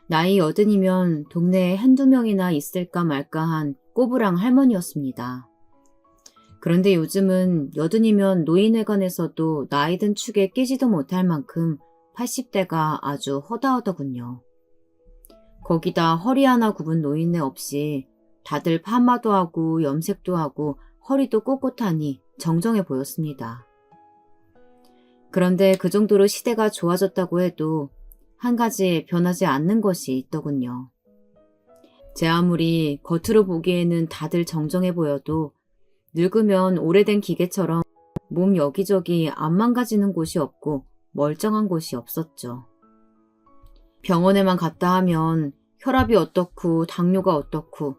나이 80이면 동네에 한두 명이나 있을까 말까한 꼬부랑 할머니였습니다. 그런데 요즘은 80이면 노인회관에서도 나이든 축에 끼지도 못할 만큼 80대가 아주 허다하더군요. 거기다 허리 하나 굽은 노인네 없이 다들 파마도 하고 염색도 하고 허리도 꼿꼿하니 정정해 보였습니다. 그런데 그 정도로 시대가 좋아졌다고 해도 한 가지 변하지 않는 것이 있더군요. 제 아무리 겉으로 보기에는 다들 정정해 보여도 늙으면 오래된 기계처럼 몸 여기저기 안 망가지는 곳이 없고 멀쩡한 곳이 없었죠. 병원에만 갔다 하면 혈압이 어떻고 당뇨가 어떻고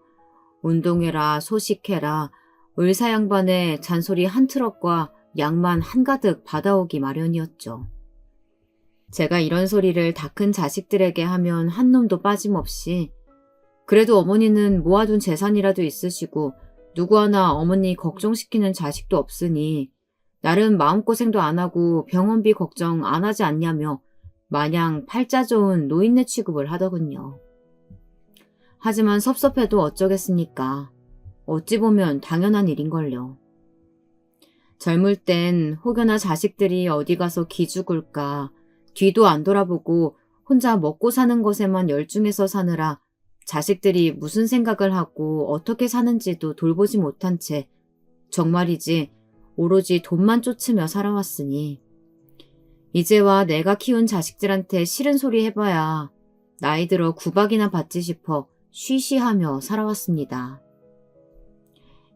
운동해라 소식해라 을사양반의 잔소리 한 트럭과 약만 한가득 받아오기 마련이었죠. 제가 이런 소리를 다 큰 자식들에게 하면 한 놈도 빠짐없이 그래도 어머니는 모아둔 재산이라도 있으시고 누구 하나 어머니 걱정시키는 자식도 없으니 나름 마음고생도 안 하고 병원비 걱정 안 하지 않냐며 마냥 팔자 좋은 노인네 취급을 하더군요. 하지만 섭섭해도 어쩌겠습니까. 어찌 보면 당연한 일인걸요. 젊을 땐 혹여나 자식들이 어디 가서 기죽을까 뒤도 안 돌아보고 혼자 먹고 사는 것에만 열중해서 사느라 자식들이 무슨 생각을 하고 어떻게 사는지도 돌보지 못한 채 정말이지 오로지 돈만 쫓으며 살아왔으니 이제와 내가 키운 자식들한테 싫은 소리 해봐야 나이 들어 구박이나 받지 싶어 쉬쉬하며 살아왔습니다.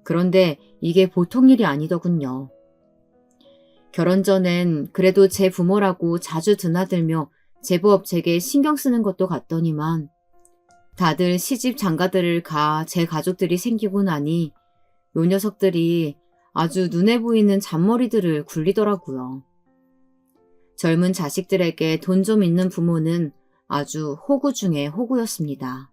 그런데 이게 보통 일이 아니더군요. 결혼 전엔 그래도 제 부모라고 자주 드나들며 제법 제게 신경 쓰는 것도 같더니만 다들 시집 장가들을 가 제 가족들이 생기고 나니 요 녀석들이 아주 눈에 보이는 잔머리들을 굴리더라고요. 젊은 자식들에게 돈 좀 있는 부모는 아주 호구 중에 호구였습니다.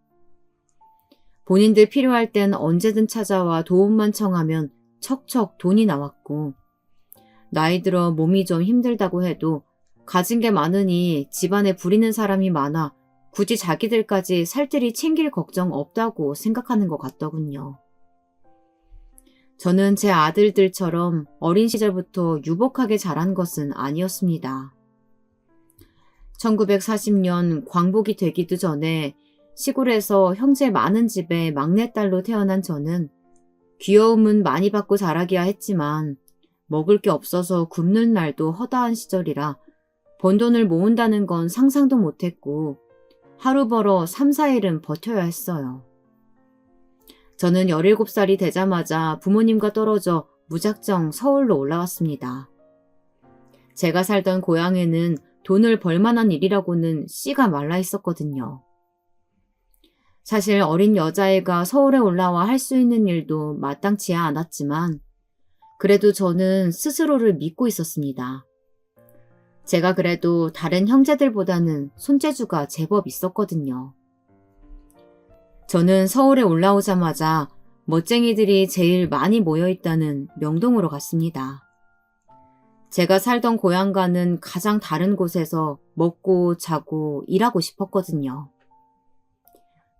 본인들 필요할 땐 언제든 찾아와 도움만 청하면 척척 돈이 나왔고 나이 들어 몸이 좀 힘들다고 해도 가진 게 많으니 집안에 부리는 사람이 많아 굳이 자기들까지 살뜰히 챙길 걱정 없다고 생각하는 것 같더군요. 저는 제 아들들처럼 어린 시절부터 유복하게 자란 것은 아니었습니다. 1940년 광복이 되기도 전에 시골에서 형제 많은 집에 막내딸로 태어난 저는 귀여움은 많이 받고 자라기야 했지만 먹을 게 없어서 굶는 날도 허다한 시절이라 번 돈을 모은다는 건 상상도 못했고 하루 벌어 3, 4일은 버텨야 했어요. 저는 17살이 되자마자 부모님과 떨어져 무작정 서울로 올라왔습니다. 제가 살던 고향에는 돈을 벌만한 일이라고는 씨가 말라 있었거든요. 사실 어린 여자애가 서울에 올라와 할 수 있는 일도 마땅치 않았지만 그래도 저는 스스로를 믿고 있었습니다. 제가 그래도 다른 형제들보다는 손재주가 제법 있었거든요. 저는 서울에 올라오자마자 멋쟁이들이 제일 많이 모여있다는 명동으로 갔습니다. 제가 살던 고향과는 가장 다른 곳에서 먹고 자고 일하고 싶었거든요.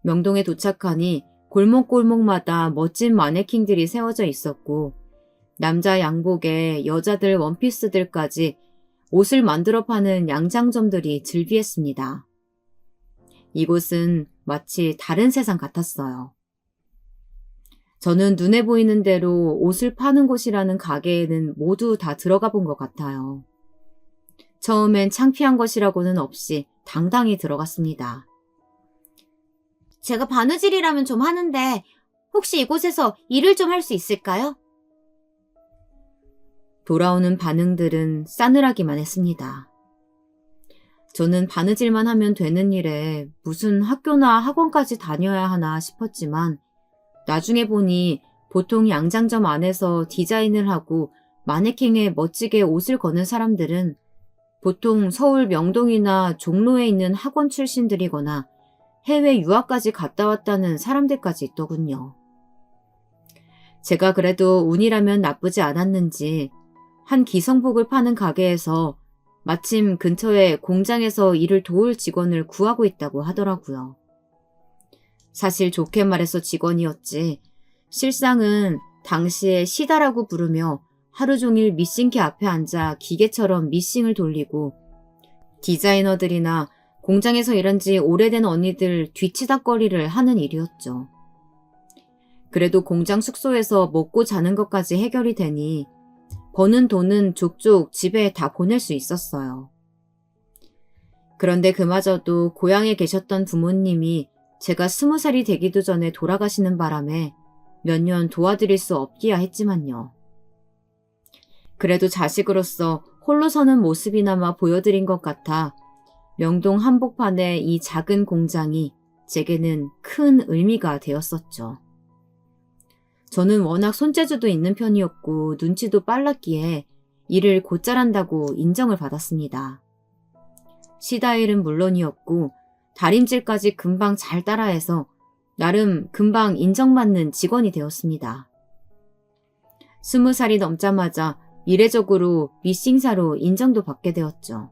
명동에 도착하니 골목골목마다 멋진 마네킹들이 세워져 있었고 남자 양복에 여자들 원피스들까지 옷을 만들어 파는 양장점들이 즐비했습니다. 이곳은 마치 다른 세상 같았어요. 저는 눈에 보이는 대로 옷을 파는 곳이라는 가게에는 모두 다 들어가 본 것 같아요. 처음엔 창피한 것이라고는 없이 당당히 들어갔습니다. 제가 바느질이라면 좀 하는데 혹시 이곳에서 일을 좀 할 수 있을까요? 돌아오는 반응들은 싸늘하기만 했습니다. 저는 바느질만 하면 되는 일에 무슨 학교나 학원까지 다녀야 하나 싶었지만 나중에 보니 보통 양장점 안에서 디자인을 하고 마네킹에 멋지게 옷을 거는 사람들은 보통 서울 명동이나 종로에 있는 학원 출신들이거나 해외 유학까지 갔다 왔다는 사람들까지 있더군요. 제가 그래도 운이라면 나쁘지 않았는지 한 기성복을 파는 가게에서 마침 근처에 공장에서 일을 도울 직원을 구하고 있다고 하더라고요. 사실 좋게 말해서 직원이었지 실상은 당시에 시다라고 부르며 하루 종일 미싱키 앞에 앉아 기계처럼 미싱을 돌리고 디자이너들이나 공장에서 일한 지 오래된 언니들 뒤치다꺼리를 하는 일이었죠. 그래도 공장 숙소에서 먹고 자는 것까지 해결이 되니 버는 돈은 족족 집에 다 보낼 수 있었어요. 그런데 그마저도 고향에 계셨던 부모님이 제가 20살이 되기도 전에 돌아가시는 바람에 몇 년 도와드릴 수 없기야 했지만요. 그래도 자식으로서 홀로 서는 모습이나마 보여드린 것 같아 명동 한복판의 이 작은 공장이 제게는 큰 의미가 되었었죠. 저는 워낙 손재주도 있는 편이었고 눈치도 빨랐기에 일을 곧잘 한다고 인정을 받았습니다. 시다일은 물론이었고 다림질까지 금방 잘 따라해서 나름 금방 인정받는 직원이 되었습니다. 20살이 넘자마자 이례적으로 미싱사로 인정도 받게 되었죠.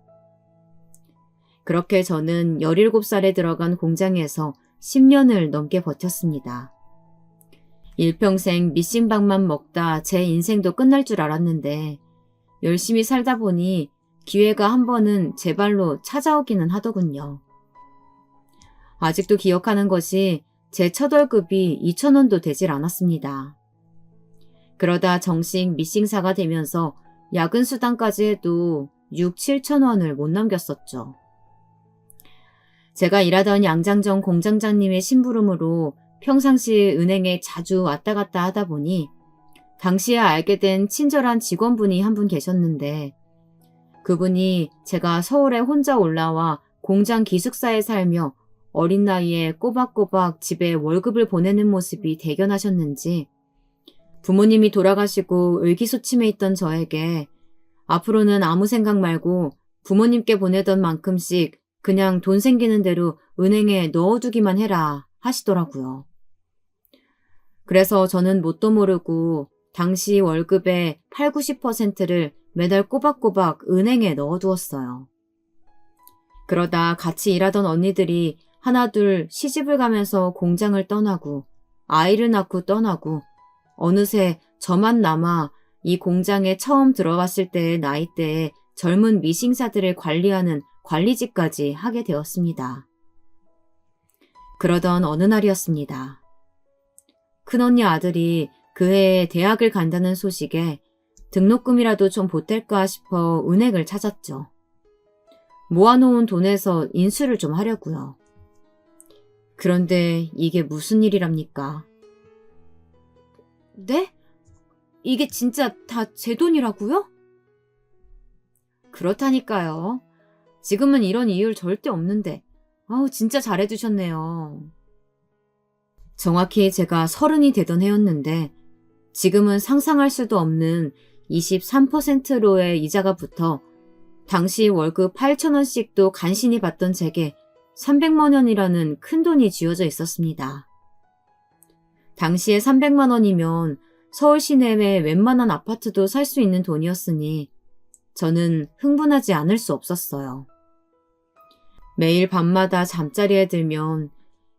그렇게 저는 17살에 들어간 공장에서 10년을 넘게 버텼습니다. 일평생 미싱밥만 먹다 제 인생도 끝날 줄 알았는데 열심히 살다 보니 기회가 한 번은 제 발로 찾아오기는 하더군요. 아직도 기억하는 것이 제 첫 월급이 2,000원도 되질 않았습니다. 그러다 정식 미싱사가 되면서 야근 수당까지 해도 6, 7천 원을 못 넘겼었죠. 제가 일하던 양장점 공장장님의 심부름으로 평상시 은행에 자주 왔다 갔다 하다 보니 당시에 알게 된 친절한 직원분이 한 분 계셨는데 그분이 제가 서울에 혼자 올라와 공장 기숙사에 살며 어린 나이에 꼬박꼬박 집에 월급을 보내는 모습이 대견하셨는지 부모님이 돌아가시고 의기소침해 있던 저에게 앞으로는 아무 생각 말고 부모님께 보내던 만큼씩 그냥 돈 생기는 대로 은행에 넣어두기만 해라 하시더라고요. 그래서 저는 뭣도 모르고 당시 월급의 8, 90%를 매달 꼬박꼬박 은행에 넣어두었어요. 그러다 같이 일하던 언니들이 하나둘 시집을 가면서 공장을 떠나고 아이를 낳고 떠나고 어느새 저만 남아 이 공장에 처음 들어왔을 때의 나이대에 젊은 미싱사들을 관리하는 관리직까지 하게 되었습니다. 그러던 어느 날이었습니다. 큰언니 아들이 그 해에 대학을 간다는 소식에 등록금이라도 좀 보탤까 싶어 은행을 찾았죠. 모아놓은 돈에서 인수를 좀 하려고요. 그런데 이게 무슨 일이랍니까? 네? 이게 진짜 다 제 돈이라고요? 그렇다니까요. 지금은 이런 이율 절대 없는데 진짜 잘해주셨네요. 정확히 제가 30이 되던 해였는데 지금은 상상할 수도 없는 23%로의 이자가 붙어 당시 월급 8,000원씩도 간신히 받던 제게 300만 원이라는 큰돈이 쥐어져 있었습니다. 당시에 300만 원이면 서울 시내의 웬만한 아파트도 살 수 있는 돈이었으니 저는 흥분하지 않을 수 없었어요. 매일 밤마다 잠자리에 들면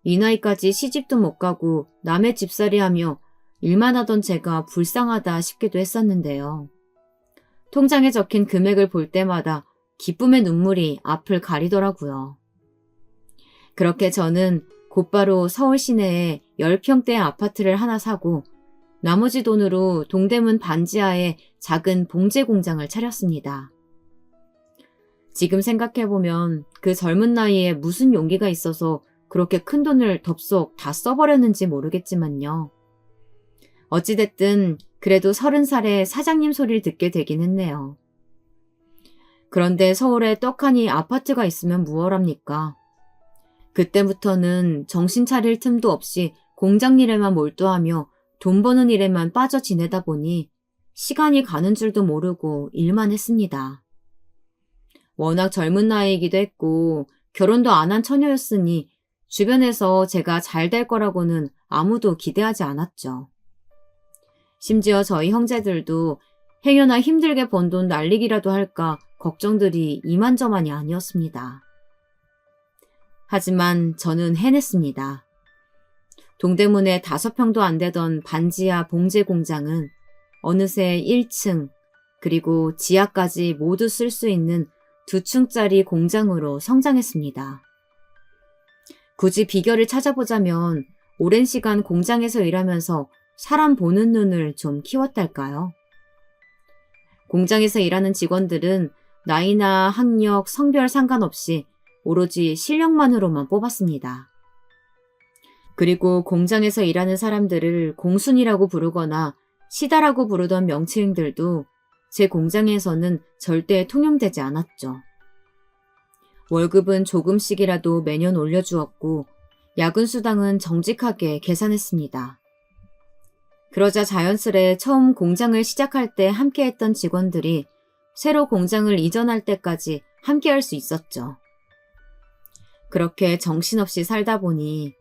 이 나이까지 시집도 못 가고 남의 집살이하며 일만 하던 제가 불쌍하다 싶기도 했었는데요. 통장에 적힌 금액을 볼 때마다 기쁨의 눈물이 앞을 가리더라고요. 그렇게 저는 곧바로 서울 시내에 10평대 아파트를 하나 사고 나머지 돈으로 동대문 반지하에 작은 봉제 공장을 차렸습니다. 지금 생각해보면 그 젊은 나이에 무슨 용기가 있어서 그렇게 큰 돈을 덥석 다 써버렸는지 모르겠지만요. 어찌됐든 그래도 30살에 사장님 소리를 듣게 되긴 했네요. 그런데 서울에 떡하니 아파트가 있으면 무얼합니까? 그때부터는 정신 차릴 틈도 없이 공장 일에만 몰두하며 돈 버는 일에만 빠져 지내다 보니 시간이 가는 줄도 모르고 일만 했습니다. 워낙 젊은 나이이기도 했고 결혼도 안 한 처녀였으니 주변에서 제가 잘 될 거라고는 아무도 기대하지 않았죠. 심지어 저희 형제들도 행여나 힘들게 번 돈 날리기라도 할까 걱정들이 이만저만이 아니었습니다. 하지만 저는 해냈습니다. 동대문에 5평도 안 되던 반지하 봉제 공장은 어느새 1층 그리고 지하까지 모두 쓸 수 있는 2층짜리 공장으로 성장했습니다. 굳이 비결을 찾아보자면 오랜 시간 공장에서 일하면서 사람 보는 눈을 좀 키웠달까요? 공장에서 일하는 직원들은 나이나 학력, 성별 상관없이 오로지 실력만으로만 뽑았습니다. 그리고 공장에서 일하는 사람들을 공순이라고 부르거나 시다라고 부르던 명칭들도 제 공장에서는 절대 통용되지 않았죠. 월급은 조금씩이라도 매년 올려주었고 야근 수당은 정직하게 계산했습니다. 그러자 자연스레 처음 공장을 시작할 때 함께했던 직원들이 새로 공장을 이전할 때까지 함께할 수 있었죠. 그렇게 정신없이 살다 보니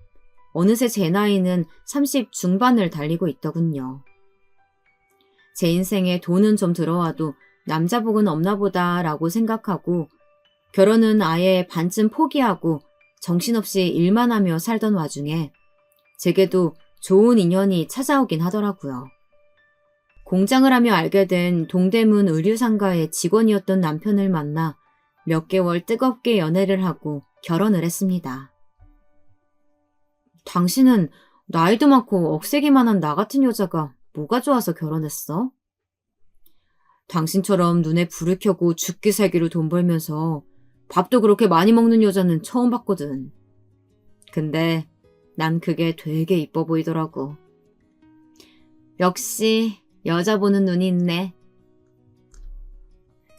어느새 제 나이는 30 중반을 달리고 있더군요. 제 인생에 돈은 좀 들어와도 남자복은 없나 보다라고 생각하고 결혼은 아예 반쯤 포기하고 정신없이 일만 하며 살던 와중에 제게도 좋은 인연이 찾아오긴 하더라고요. 공장을 하며 알게 된 동대문 의류상가의 직원이었던 남편을 만나 몇 개월 뜨겁게 연애를 하고 결혼을 했습니다. 당신은 나이도 많고 억세기만 한 나 같은 여자가 뭐가 좋아서 결혼했어? 당신처럼 눈에 불을 켜고 죽기 살기로 돈 벌면서 밥도 그렇게 많이 먹는 여자는 처음 봤거든. 근데 난 그게 되게 이뻐 보이더라고. 역시 여자 보는 눈이 있네.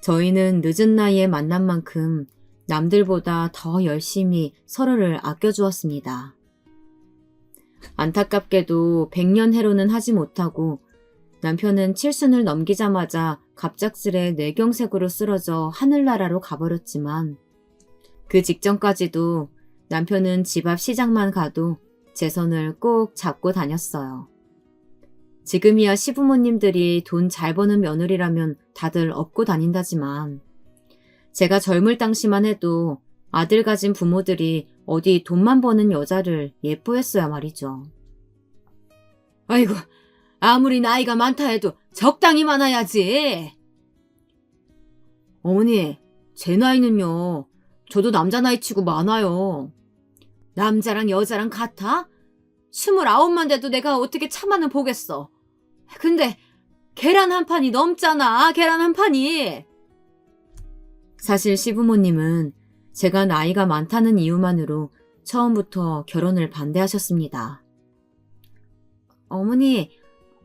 저희는 늦은 나이에 만난 만큼 남들보다 더 열심히 서로를 아껴주었습니다. 안타깝게도 100년 해로는 하지 못하고 남편은 7순을 넘기자마자 갑작스레 뇌경색으로 쓰러져 하늘나라로 가버렸지만 그 직전까지도 남편은 집 앞 시장만 가도 제 손을 꼭 잡고 다녔어요. 지금이야 시부모님들이 돈 잘 버는 며느리라면 다들 업고 다닌다지만 제가 젊을 당시만 해도 아들 가진 부모들이 어디 돈만 버는 여자를 예뻐했어야 말이죠. 아이고, 아무리 나이가 많다 해도 적당히 많아야지. 어머니, 제 나이는요. 저도 남자 나이 치고 많아요. 남자랑 여자랑 같아? 29만 돼도 내가 어떻게 차만은 보겠어. 근데 계란 한 판이 넘잖아, 계란 한 판이. 사실 시부모님은 제가 나이가 많다는 이유만으로 처음부터 결혼을 반대하셨습니다. 어머니,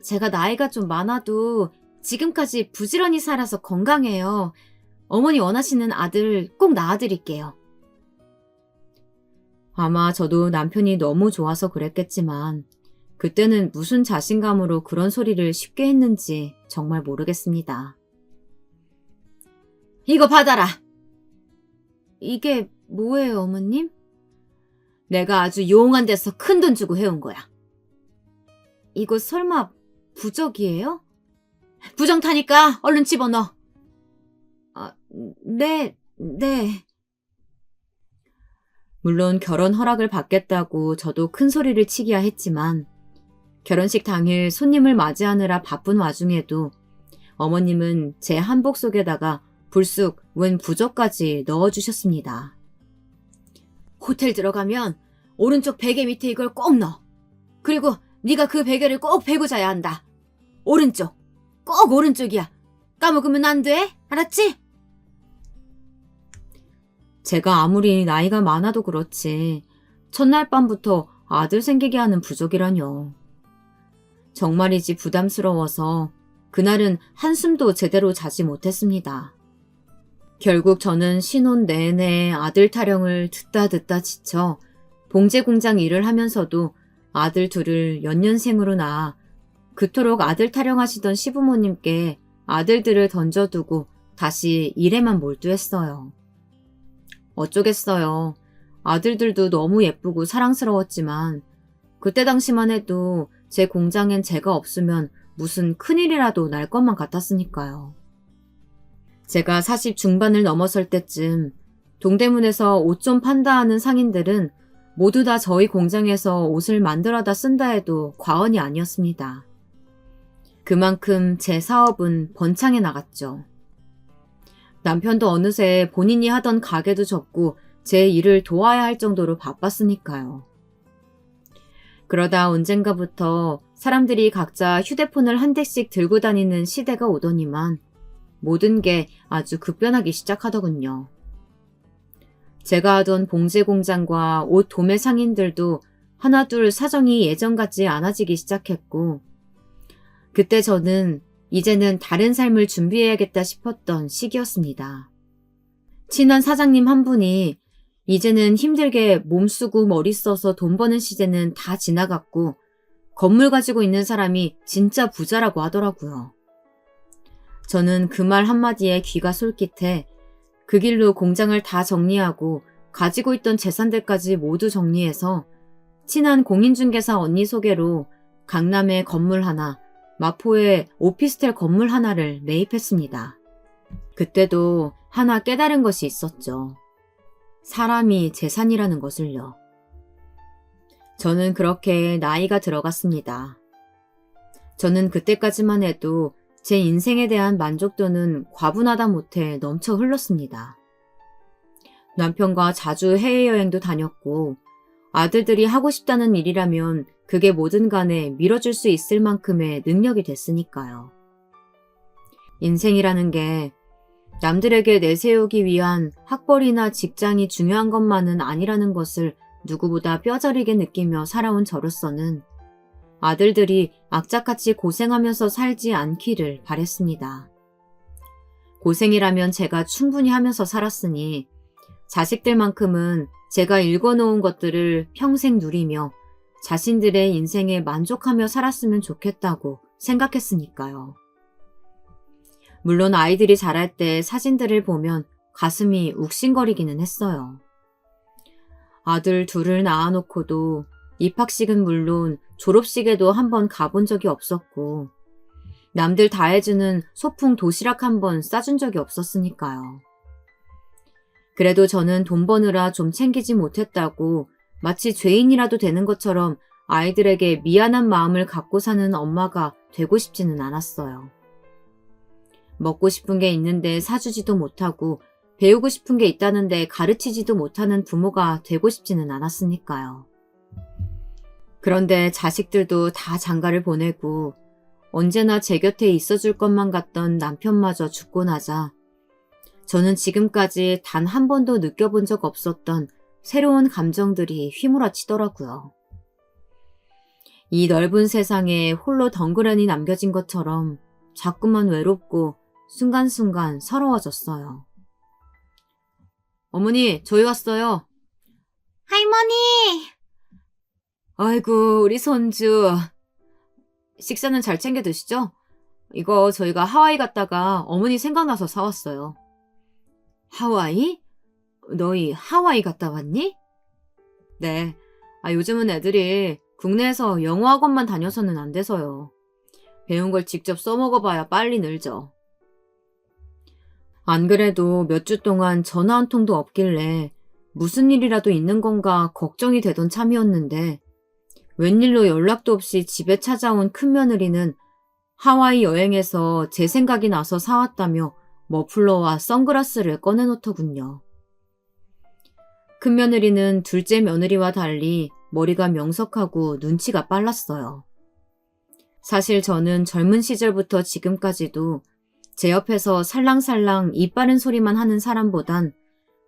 제가 나이가 좀 많아도 지금까지 부지런히 살아서 건강해요. 어머니 원하시는 아들 꼭 낳아드릴게요. 아마 저도 남편이 너무 좋아서 그랬겠지만 그때는 무슨 자신감으로 그런 소리를 쉽게 했는지 정말 모르겠습니다. 이거 받아라. 이게 뭐예요, 어머님? 내가 아주 용한 데서 큰돈 주고 해온 거야. 이거 설마 부적이에요? 부정타니까 얼른 집어넣어. 아, 네. 물론 결혼 허락을 받겠다고 저도 큰 소리를 치기야 했지만 결혼식 당일 손님을 맞이하느라 바쁜 와중에도 어머님은 제 한복 속에다가 불쑥 웬 부적까지 넣어주셨습니다. 호텔 들어가면 오른쪽 베개 밑에 이걸 꼭 넣어. 그리고 네가 그 베개를 꼭 베고 자야 한다. 오른쪽. 꼭 오른쪽이야. 까먹으면 안 돼. 알았지? 제가 아무리 나이가 많아도 그렇지 첫날 밤부터 아들 생기게 하는 부적이라뇨. 정말이지 부담스러워서 그날은 한숨도 제대로 자지 못했습니다. 결국 저는 신혼 내내 아들 타령을 듣다 지쳐 봉제 공장 일을 하면서도 아들 둘을 연년생으로 낳아 그토록 아들 타령하시던 시부모님께 아들들을 던져두고 다시 일에만 몰두했어요. 어쩌겠어요. 아들들도 너무 예쁘고 사랑스러웠지만 그때 당시만 해도 제 공장엔 제가 없으면 무슨 큰일이라도 날 것만 같았으니까요. 제가 40 중반을 넘어설 때쯤 동대문에서 옷 좀 판다 하는 상인들은 모두 다 저희 공장에서 옷을 만들어다 쓴다 해도 과언이 아니었습니다. 그만큼 제 사업은 번창해 나갔죠. 남편도 어느새 본인이 하던 가게도 접고 제 일을 도와야 할 정도로 바빴으니까요. 그러다 언젠가부터 사람들이 각자 휴대폰을 한 대씩 들고 다니는 시대가 오더니만 모든 게 아주 급변하기 시작하더군요. 제가 하던 봉제 공장과 옷 도매 상인들도 하나둘 사정이 예전 같지 않아지기 시작했고, 그때 저는 이제는 다른 삶을 준비해야겠다 싶었던 시기였습니다. 친한 사장님 한 분이 이제는 힘들게 몸 쓰고 머리 써서 돈 버는 시대는 다 지나갔고 건물 가지고 있는 사람이 진짜 부자라고 하더라고요. 저는 그 말 한마디에 귀가 솔깃해 그 길로 공장을 다 정리하고 가지고 있던 재산들까지 모두 정리해서 친한 공인중개사 언니 소개로 강남에 건물 하나, 마포에 오피스텔 건물 하나를 매입했습니다. 그때도 하나 깨달은 것이 있었죠. 사람이 재산이라는 것을요. 저는 그렇게 나이가 들어갔습니다. 저는 그때까지만 해도 제 인생에 대한 만족도는 과분하다 못해 넘쳐 흘렀습니다. 남편과 자주 해외여행도 다녔고 아들들이 하고 싶다는 일이라면 그게 뭐든 간에 밀어줄 수 있을 만큼의 능력이 됐으니까요. 인생이라는 게 남들에게 내세우기 위한 학벌이나 직장이 중요한 것만은 아니라는 것을 누구보다 뼈저리게 느끼며 살아온 저로서는 아들들이 악착같이 고생하면서 살지 않기를 바랬습니다. 고생이라면 제가 충분히 하면서 살았으니 자식들만큼은 제가 읽어놓은 것들을 평생 누리며 자신들의 인생에 만족하며 살았으면 좋겠다고 생각했으니까요. 물론 아이들이 자랄 때 사진들을 보면 가슴이 욱신거리기는 했어요. 아들 둘을 낳아놓고도 입학식은 물론 졸업식에도 한번 가본 적이 없었고 남들 다 해주는 소풍 도시락 한번 싸준 적이 없었으니까요. 그래도 저는 돈 버느라 좀 챙기지 못했다고 마치 죄인이라도 되는 것처럼 아이들에게 미안한 마음을 갖고 사는 엄마가 되고 싶지는 않았어요. 먹고 싶은 게 있는데 사주지도 못하고 배우고 싶은 게 있다는데 가르치지도 못하는 부모가 되고 싶지는 않았으니까요. 그런데 자식들도 다 장가를 보내고 언제나 제 곁에 있어줄 것만 같던 남편마저 죽고 나자 저는 지금까지 단 한 번도 느껴본 적 없었던 새로운 감정들이 휘몰아치더라고요. 이 넓은 세상에 홀로 덩그러니 남겨진 것처럼 자꾸만 외롭고 순간순간 서러워졌어요. 어머니, 저희 왔어요. 할머니! 아이고, 우리 손주. 식사는 잘 챙겨 드시죠? 이거 저희가 하와이 갔다가 어머니 생각나서 사왔어요. 하와이? 너희 하와이 갔다 왔니? 네. 요즘은 애들이 국내에서 영어 학원만 다녀서는 안 돼서요. 배운 걸 직접 써먹어봐야 빨리 늘죠. 안 그래도 몇 주 동안 전화 한 통도 없길래 무슨 일이라도 있는 건가 걱정이 되던 참이었는데 웬일로 연락도 없이 집에 찾아온 큰며느리는 하와이 여행에서 제 생각이 나서 사왔다며 머플러와 선글라스를 꺼내놓더군요. 큰며느리는 둘째 며느리와 달리 머리가 명석하고 눈치가 빨랐어요. 사실 저는 젊은 시절부터 지금까지도 제 옆에서 살랑살랑 입 바른 소리만 하는 사람보단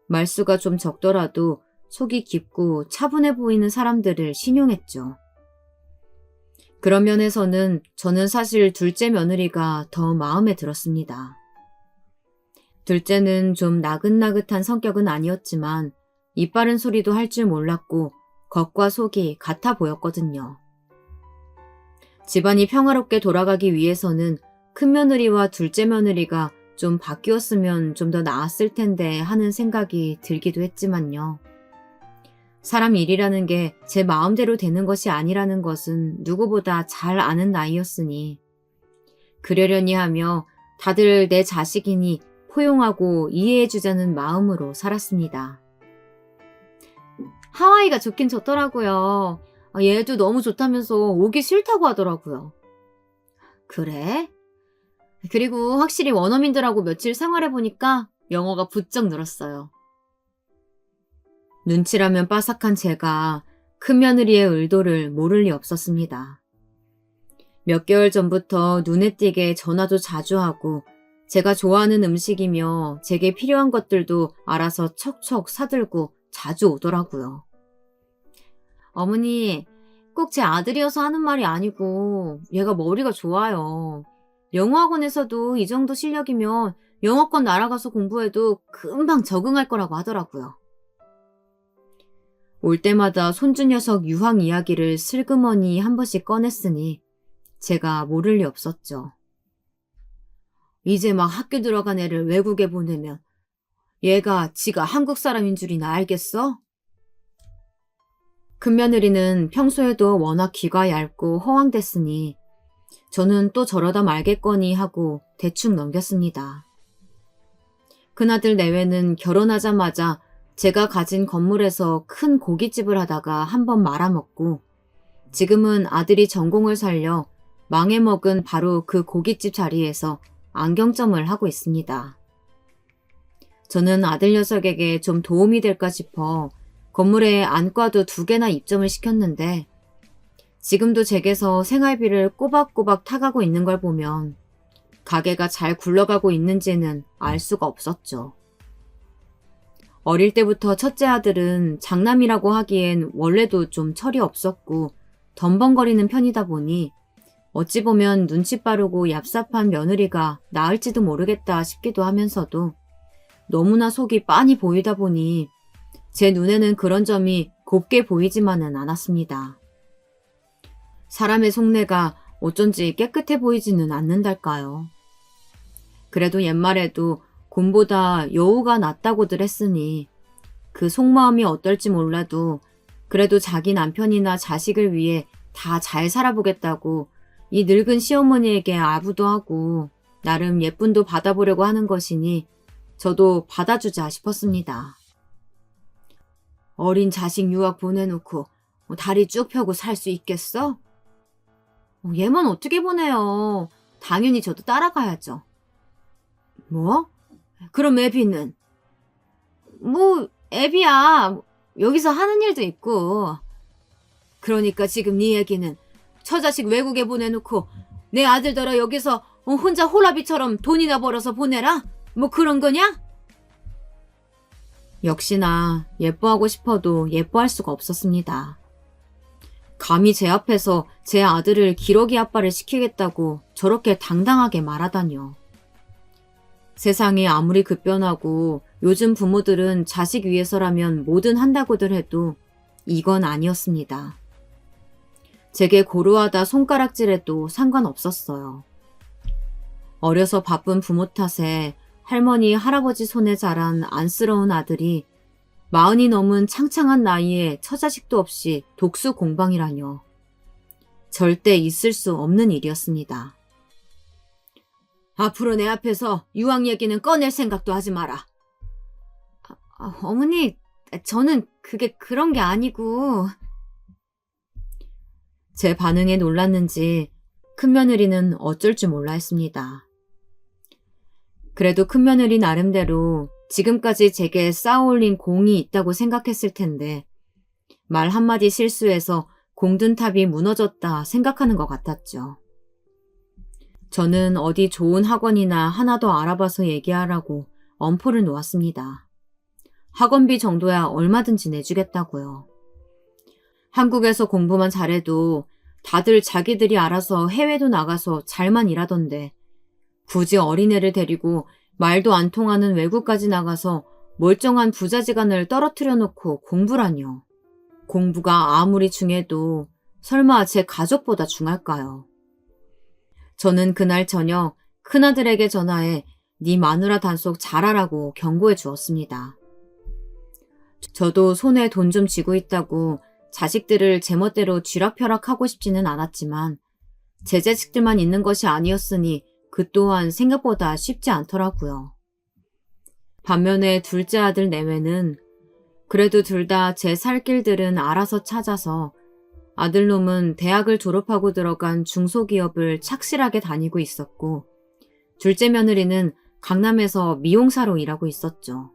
말수가 좀 적더라도 속이 깊고 차분해 보이는 사람들을 신용했죠. 그런 면에서는 저는 사실 둘째 며느리가 더 마음에 들었습니다. 둘째는 좀 나긋나긋한 성격은 아니었지만 입 바른 소리도 할 줄 몰랐고 겉과 속이 같아 보였거든요. 집안이 평화롭게 돌아가기 위해서는 큰며느리와 둘째 며느리가 좀 바뀌었으면 좀 더 나았을 텐데 하는 생각이 들기도 했지만요. 사람 일이라는 게 제 마음대로 되는 것이 아니라는 것은 누구보다 잘 아는 나이였으니 그러려니 하며 다들 내 자식이니 포용하고 이해해주자는 마음으로 살았습니다. 하와이가 좋긴 좋더라고요. 얘도 너무 좋다면서 오기 싫다고 하더라고요. 그래? 그리고 확실히 원어민들하고 며칠 생활해보니까 영어가 부쩍 늘었어요. 눈치라면 빠삭한 제가 큰며느리의 의도를 모를 리 없었습니다. 몇 개월 전부터 눈에 띄게 전화도 자주 하고 제가 좋아하는 음식이며 제게 필요한 것들도 알아서 척척 사들고 자주 오더라고요. 어머니, 꼭 제 아들이어서 하는 말이 아니고 얘가 머리가 좋아요. 영어학원에서도 이 정도 실력이면 영어권 날아가서 공부해도 금방 적응할 거라고 하더라고요. 올 때마다 손주 녀석 유학 이야기를 슬그머니 한 번씩 꺼냈으니 제가 모를 리 없었죠. 이제 막 학교 들어간 애를 외국에 보내면 얘가 지가 한국 사람인 줄이나 알겠어? 큰며느리는 평소에도 워낙 귀가 얇고 허황됐으니 저는 또 저러다 말겠거니 하고 대충 넘겼습니다. 큰아들 내외는 결혼하자마자 제가 가진 건물에서 큰 고깃집을 하다가 한번 말아먹고 지금은 아들이 전공을 살려 망해먹은 바로 그 고깃집 자리에서 안경점을 하고 있습니다. 저는 아들 녀석에게 좀 도움이 될까 싶어 건물에 안과도 2개나 입점을 시켰는데 지금도 제게서 생활비를 꼬박꼬박 타가고 있는 걸 보면 가게가 잘 굴러가고 있는지는 알 수가 없었죠. 어릴 때부터 첫째 아들은 장남이라고 하기엔 원래도 좀 철이 없었고 덤벙거리는 편이다 보니 어찌 보면 눈치 빠르고 얍삽한 며느리가 나을지도 모르겠다 싶기도 하면서도 너무나 속이 빤히 보이다 보니 제 눈에는 그런 점이 곱게 보이지만은 않았습니다. 사람의 속내가 어쩐지 깨끗해 보이지는 않는달까요. 그래도 옛말에도 곰보다 여우가 낫다고들 했으니 그 속마음이 어떨지 몰라도 그래도 자기 남편이나 자식을 위해 다 잘 살아보겠다고 이 늙은 시어머니에게 아부도 하고 나름 예쁨도 받아보려고 하는 것이니 저도 받아주자 싶었습니다. 어린 자식 유학 보내놓고 다리 쭉 펴고 살 수 있겠어? 얘만 어떻게 보내요. 당연히 저도 따라가야죠. 뭐? 그럼 애비는? 뭐 애비야. 여기서 하는 일도 있고. 그러니까 지금 네 얘기는 처자식 외국에 보내놓고 내 아들더러 여기서 혼자 호라비처럼 돈이나 벌어서 보내라? 뭐 그런 거냐? 역시나 예뻐하고 싶어도 예뻐할 수가 없었습니다. 감히 제 앞에서 제 아들을 기러기 아빠를 시키겠다고 저렇게 당당하게 말하다니요. 세상이 아무리 급변하고 요즘 부모들은 자식 위해서라면 뭐든 한다고들 해도 이건 아니었습니다. 제게 고루하다 손가락질해도 상관없었어요. 어려서 바쁜 부모 탓에 할머니, 할아버지 손에 자란 안쓰러운 아들이 40이 넘은 창창한 나이에 처자식도 없이 독수 공방이라뇨. 절대 있을 수 없는 일이었습니다. 앞으로 내 앞에서 유학 얘기는 꺼낼 생각도 하지 마라. 어머니, 저는 그게 그런 게 아니고. 제 반응에 놀랐는지 큰며느리는 어쩔 줄 몰라 했습니다. 그래도 큰며느리 나름대로 지금까지 제게 쌓아올린 공이 있다고 생각했을 텐데 말 한마디 실수해서 공든탑이 무너졌다 생각하는 것 같았죠. 저는 어디 좋은 학원이나 하나 더 알아봐서 얘기하라고 엄포를 놓았습니다. 학원비 정도야 얼마든지 내주겠다고요. 한국에서 공부만 잘해도 다들 자기들이 알아서 해외도 나가서 잘만 일하던데 굳이 어린애를 데리고 말도 안 통하는 외국까지 나가서 멀쩡한 부자지간을 떨어뜨려 놓고 공부라뇨. 공부가 아무리 중해도 설마 제 가족보다 중할까요? 저는 그날 저녁 큰아들에게 전화해 네 마누라 단속 잘하라고 경고해 주었습니다. 저도 손에 돈 좀 쥐고 있다고 자식들을 제멋대로 쥐락펴락하고 싶지는 않았지만 제 자식들만 있는 것이 아니었으니 그 또한 생각보다 쉽지 않더라고요. 반면에 둘째 아들 내외는 그래도 둘 다 제 살 길들은 알아서 찾아서 아들놈은 대학을 졸업하고 들어간 중소기업을 착실하게 다니고 있었고 둘째 며느리는 강남에서 미용사로 일하고 있었죠.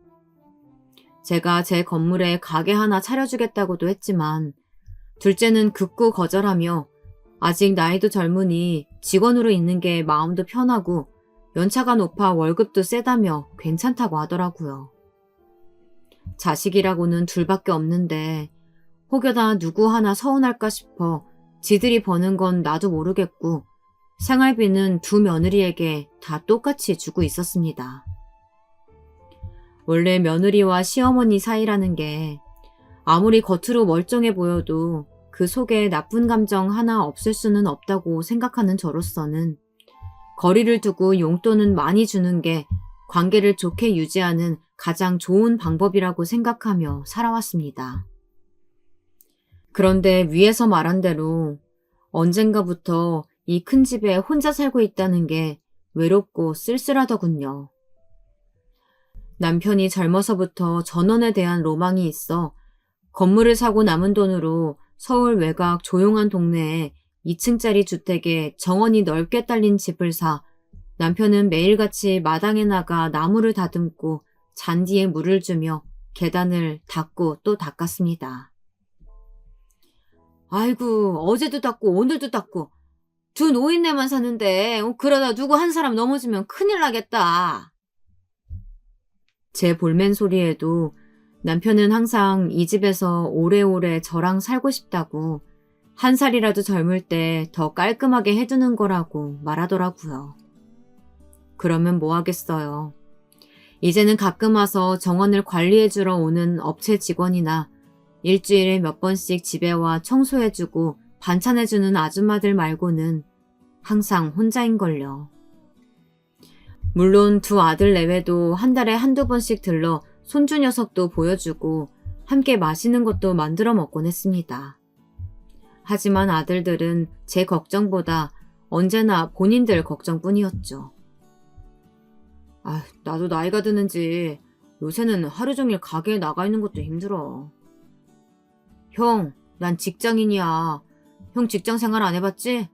제가 제 건물에 가게 하나 차려주겠다고도 했지만 둘째는 극구 거절하며 아직 나이도 젊으니 직원으로 있는 게 마음도 편하고 연차가 높아 월급도 세다며 괜찮다고 하더라고요. 자식이라고는 둘밖에 없는데 혹여나 누구 하나 서운할까 싶어 지들이 버는 건 나도 모르겠고 생활비는 두 며느리에게 다 똑같이 주고 있었습니다. 원래 며느리와 시어머니 사이라는 게 아무리 겉으로 멀쩡해 보여도 그 속에 나쁜 감정 하나 없을 수는 없다고 생각하는 저로서는 거리를 두고 용돈은 많이 주는 게 관계를 좋게 유지하는 가장 좋은 방법이라고 생각하며 살아왔습니다. 그런데 위에서 말한 대로 언젠가부터 이 큰 집에 혼자 살고 있다는 게 외롭고 쓸쓸하더군요. 남편이 젊어서부터 전원에 대한 로망이 있어 건물을 사고 남은 돈으로 서울 외곽 조용한 동네에 2층짜리 주택에 정원이 넓게 딸린 집을 사 남편은 매일같이 마당에 나가 나무를 다듬고 잔디에 물을 주며 계단을 닦고 또 닦았습니다. 아이고, 어제도 닦고 오늘도 닦고 두 노인네만 사는데 그러다 누구 한 사람 넘어지면 큰일 나겠다. 제 볼멘 소리에도 남편은 항상 이 집에서 오래오래 저랑 살고 싶다고 한 살이라도 젊을 때 더 깔끔하게 해두는 거라고 말하더라고요. 그러면 뭐 하겠어요. 이제는 가끔 와서 정원을 관리해주러 오는 업체 직원이나 일주일에 몇 번씩 집에 와 청소해주고 반찬해주는 아줌마들 말고는 항상 혼자인걸요. 물론 두 아들 내외도 한 달에 한두 번씩 들러 손주 녀석도 보여주고 함께 맛있는 것도 만들어 먹곤 했습니다. 하지만 아들들은 제 걱정보다 언제나 본인들 걱정뿐이었죠. 나도 나이가 드는지 요새는 하루 종일 가게에 나가 있는 것도 힘들어. 형, 난 직장인이야. 형 직장 생활 안 해봤지?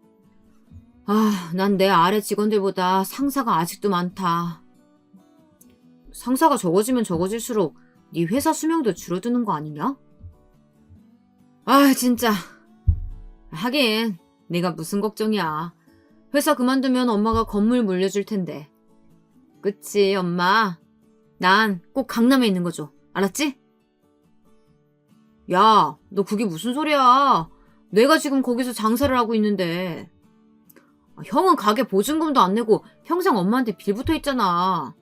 난 내 아래 직원들보다 상사가 아직도 많다. 상사가 적어지면 적어질수록 네 회사 수명도 줄어드는 거 아니냐? 진짜. 하긴 네가 무슨 걱정이야. 회사 그만두면 엄마가 건물 물려줄 텐데. 그치, 엄마. 난 꼭 강남에 있는 거 줘. 알았지? 야, 너 그게 무슨 소리야. 내가 지금 거기서 장사를 하고 있는데. 형은 가게 보증금도 안 내고 평생 엄마한테 빌붙어 있잖아.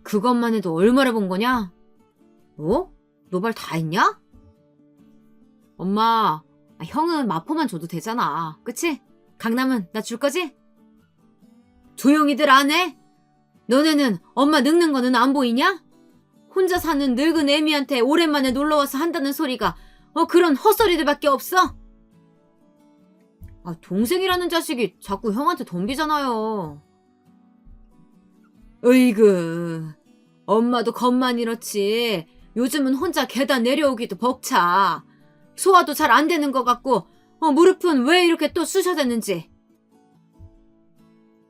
그것만 해도 얼마나 번 거냐? 너 말 다 했냐? 엄마, 형은 마포만 줘도 되잖아. 그치? 강남은 나 줄 거지? 조용히들 안 해? 너네는 엄마 늙는 거는 안 보이냐? 혼자 사는 늙은 애미한테 오랜만에 놀러와서 한다는 소리가 그런 헛소리들밖에 없어? 동생이라는 자식이 자꾸 형한테 덤비잖아요. 으이그, 엄마도 겉만 이렇지 요즘은 혼자 계단 내려오기도 벅차. 소화도 잘 안 되는 것 같고 무릎은 왜 이렇게 또 쑤셔댔는지.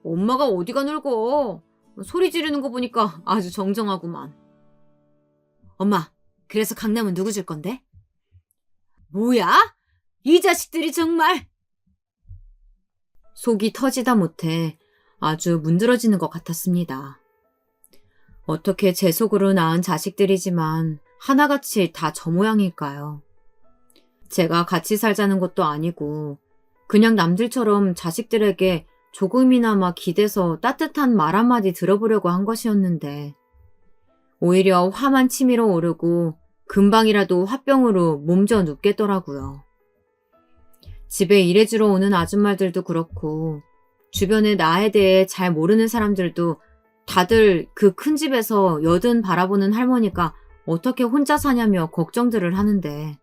엄마가 어디가 늙어. 소리 지르는 거 보니까 아주 정정하구만. 엄마, 그래서 강남은 누구 줄 건데? 뭐야? 이 자식들이 정말. 속이 터지다 못해 아주 문드러지는 것 같았습니다. 어떻게 제 속으로 낳은 자식들이지만 하나같이 다 저 모양일까요? 제가 같이 살자는 것도 아니고 그냥 남들처럼 자식들에게 조금이나마 기대서 따뜻한 말 한마디 들어보려고 한 것이었는데 오히려 화만 치밀어 오르고 금방이라도 화병으로 몸져 눕겠더라고요. 집에 일해주러 오는 아줌마들도 그렇고 주변에 나에 대해 잘 모르는 사람들도 다들 그 큰 집에서 여든 바라보는 할머니가 어떻게 혼자 사냐며 걱정들을 하는데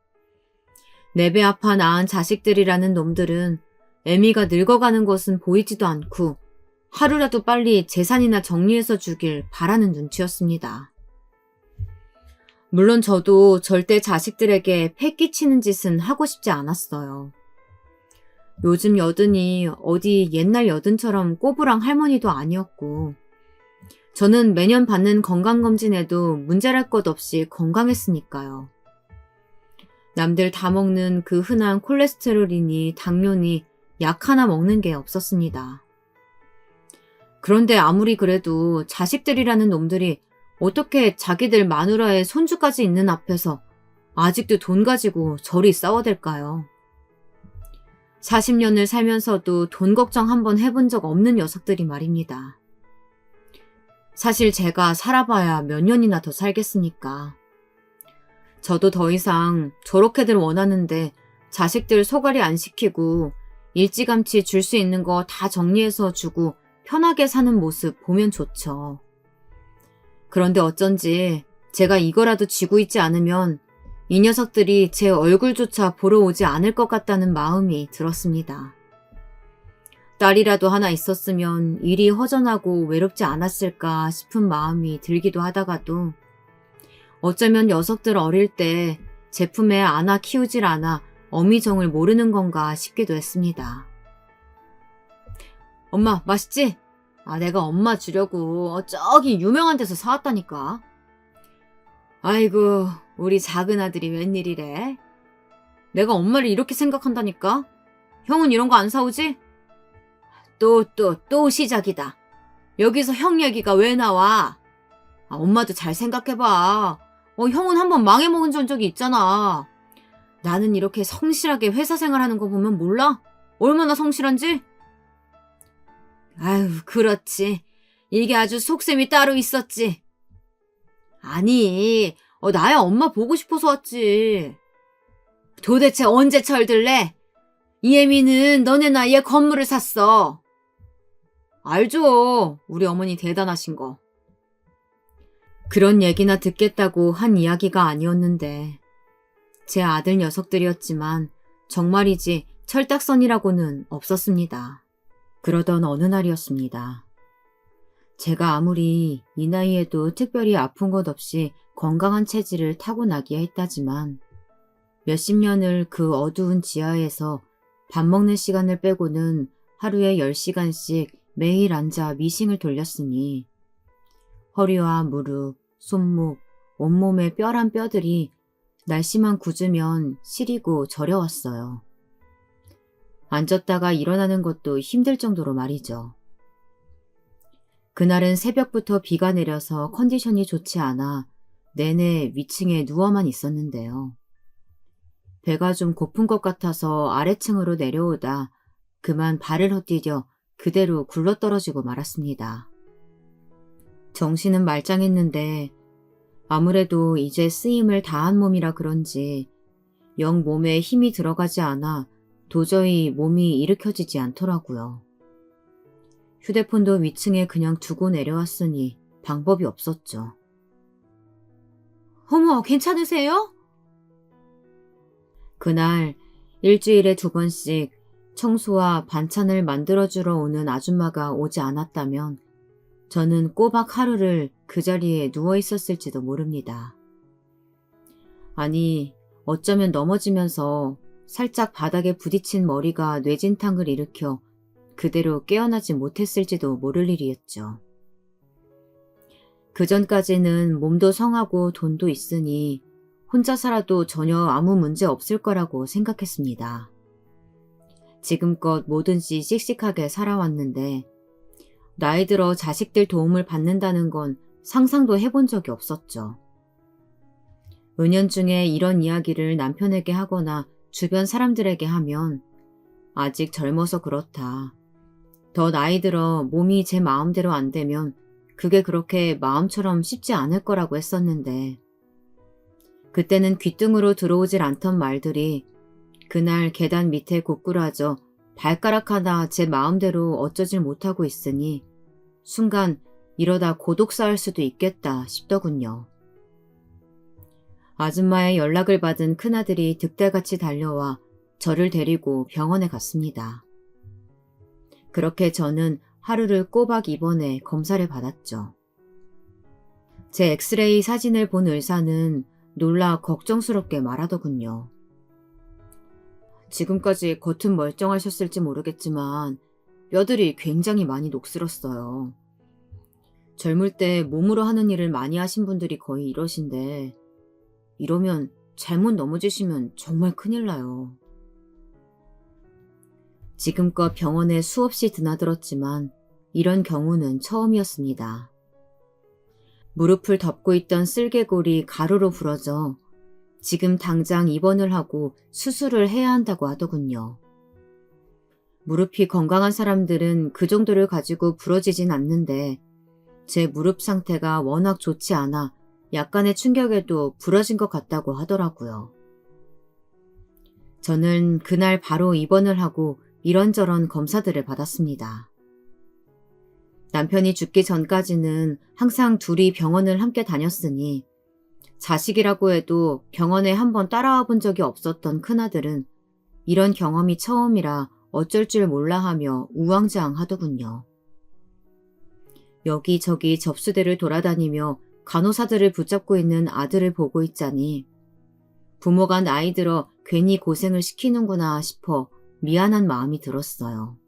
내 배 아파 낳은 자식들이라는 놈들은 애미가 늙어가는 것은 보이지도 않고 하루라도 빨리 재산이나 정리해서 주길 바라는 눈치였습니다. 물론 저도 절대 자식들에게 패 끼치는 짓은 하고 싶지 않았어요. 요즘 여든이 어디 옛날 여든처럼 꼬부랑 할머니도 아니었고, 저는 매년 받는 건강검진에도 문제랄 것 없이 건강했으니까요. 남들 다 먹는 그 흔한 콜레스테롤이니 당뇨니 약 하나 먹는 게 없었습니다. 그런데 아무리 그래도 자식들이라는 놈들이 어떻게 자기들 마누라의 손주까지 있는 앞에서 아직도 돈 가지고 저리 싸워댈까요? 40년을 살면서도 돈 걱정 한번 해본 적 없는 녀석들이 말입니다. 사실 제가 살아봐야 몇 년이나 더 살겠습니까? 저도 더 이상 저렇게들 원하는데 자식들 소갈이 안 시키고 일찌감치 줄 수 있는 거 다 정리해서 주고 편하게 사는 모습 보면 좋죠. 그런데 어쩐지 제가 이거라도 쥐고 있지 않으면 이 녀석들이 제 얼굴조차 보러 오지 않을 것 같다는 마음이 들었습니다. 딸이라도 하나 있었으면 일이 허전하고 외롭지 않았을까 싶은 마음이 들기도 하다가도 어쩌면 녀석들 어릴 때 제품에 안아 키우질 않아 어미정을 모르는 건가 싶기도 했습니다. 엄마, 맛있지? 내가 엄마 주려고 저기 유명한 데서 사왔다니까. 아이고, 우리 작은 아들이 웬일이래? 내가 엄마를 이렇게 생각한다니까? 형은 이런 거 안 사오지? 또 시작이다. 여기서 형 얘기가 왜 나와? 엄마도 잘 생각해봐. 형은 한번 망해먹은 적이 있잖아. 나는 이렇게 성실하게 회사 생활하는 거 보면 몰라? 얼마나 성실한지? 아유, 그렇지. 이게 아주 속셈이 따로 있었지. 아니, 나야 엄마 보고 싶어서 왔지. 도대체 언제 철들래? 이혜미는 너네 나이에 건물을 샀어. 알죠. 우리 어머니 대단하신 거. 그런 얘기나 듣겠다고 한 이야기가 아니었는데 제 아들 녀석들이었지만 정말이지 철딱선이라고는 없었습니다. 그러던 어느 날이었습니다. 제가 아무리 이 나이에도 특별히 아픈 것 없이 건강한 체질을 타고나기야 했다지만 몇십 년을 그 어두운 지하에서 밥 먹는 시간을 빼고는 하루에 10시간씩 매일 앉아 미싱을 돌렸으니 허리와 무릎, 손목, 온몸의 뼈란 뼈들이 날씨만 굳으면 시리고 저려왔어요. 앉았다가 일어나는 것도 힘들 정도로 말이죠. 그날은 새벽부터 비가 내려서 컨디션이 좋지 않아 내내 위층에 누워만 있었는데요. 배가 좀 고픈 것 같아서 아래층으로 내려오다 그만 발을 헛디뎌 그대로 굴러떨어지고 말았습니다. 정신은 말짱했는데 아무래도 이제 쓰임을 다한 몸이라 그런지 영 몸에 힘이 들어가지 않아 도저히 몸이 일으켜지지 않더라고요. 휴대폰도 위층에 그냥 두고 내려왔으니 방법이 없었죠. 어머, 괜찮으세요? 그날 일주일에 2번씩 청소와 반찬을 만들어주러 오는 아줌마가 오지 않았다면 저는 꼬박 하루를 그 자리에 누워 있었을지도 모릅니다. 아니, 어쩌면 넘어지면서 살짝 바닥에 부딪힌 머리가 뇌진탕을 일으켜 그대로 깨어나지 못했을지도 모를 일이었죠. 그전까지는 몸도 성하고 돈도 있으니 혼자 살아도 전혀 아무 문제 없을 거라고 생각했습니다. 지금껏 뭐든지 씩씩하게 살아왔는데 나이 들어 자식들 도움을 받는다는 건 상상도 해본 적이 없었죠. 은연중에 이런 이야기를 남편에게 하거나 주변 사람들에게 하면 아직 젊어서 그렇다. 더 나이 들어 몸이 제 마음대로 안 되면 그게 그렇게 마음처럼 쉽지 않을 거라고 했었는데 그때는 귓등으로 들어오질 않던 말들이 그날 계단 밑에 고꾸라져 발가락 하나 제 마음대로 어쩌질 못하고 있으니 순간 이러다 고독 쌓을 수도 있겠다 싶더군요. 아줌마의 연락을 받은 큰아들이 득달같이 달려와 저를 데리고 병원에 갔습니다. 그렇게 저는 하루를 꼬박 입원해 검사를 받았죠. 제 엑스레이 사진을 본 의사는 놀라 걱정스럽게 말하더군요. 지금까지 겉은 멀쩡하셨을지 모르겠지만 뼈들이 굉장히 많이 녹슬었어요. 젊을 때 몸으로 하는 일을 많이 하신 분들이 거의 이러신데 이러면 잘못 넘어지시면 정말 큰일 나요. 지금껏 병원에 수없이 드나들었지만 이런 경우는 처음이었습니다. 무릎을 덮고 있던 쓸개골이 가루로 부러져 지금 당장 입원을 하고 수술을 해야 한다고 하더군요. 무릎이 건강한 사람들은 그 정도를 가지고 부러지진 않는데 제 무릎 상태가 워낙 좋지 않아 약간의 충격에도 부러진 것 같다고 하더라고요. 저는 그날 바로 입원을 하고 이런저런 검사들을 받았습니다. 남편이 죽기 전까지는 항상 둘이 병원을 함께 다녔으니 자식이라고 해도 병원에 한번 따라와 본 적이 없었던 큰아들은 이런 경험이 처음이라 어쩔 줄 몰라 하며 우왕좌왕하더군요. 여기저기 접수대를 돌아다니며 간호사들을 붙잡고 있는 아들을 보고 있자니 부모가 나이 들어 괜히 고생을 시키는구나 싶어 미안한 마음이 들었어요.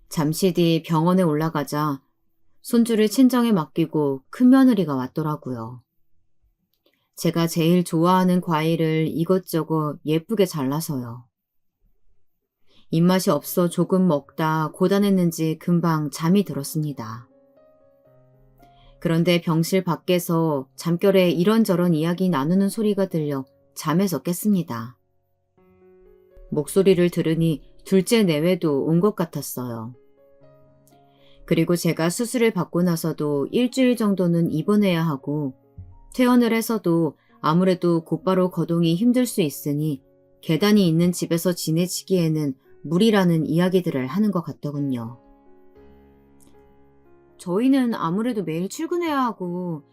잠시 뒤 병원에 올라가자 손주를 친정에 맡기고 큰며느리가 왔더라고요. 제가 제일 좋아하는 과일을 이것저것 예쁘게 잘라서요. 입맛이 없어 조금 먹다 고단했는지 금방 잠이 들었습니다. 그런데 병실 밖에서 잠결에 이런저런 이야기 나누는 소리가 들려 잠에서 깼습니다. 목소리를 들으니 둘째 내외도 온 것 같았어요. 그리고 제가 수술을 받고 나서도 일주일 정도는 입원해야 하고 퇴원을 해서도 아무래도 곧바로 거동이 힘들 수 있으니 계단이 있는 집에서 지내시기에는 무리라는 이야기들을 하는 것 같더군요. 저희는 아무래도 매일 출근해야 하고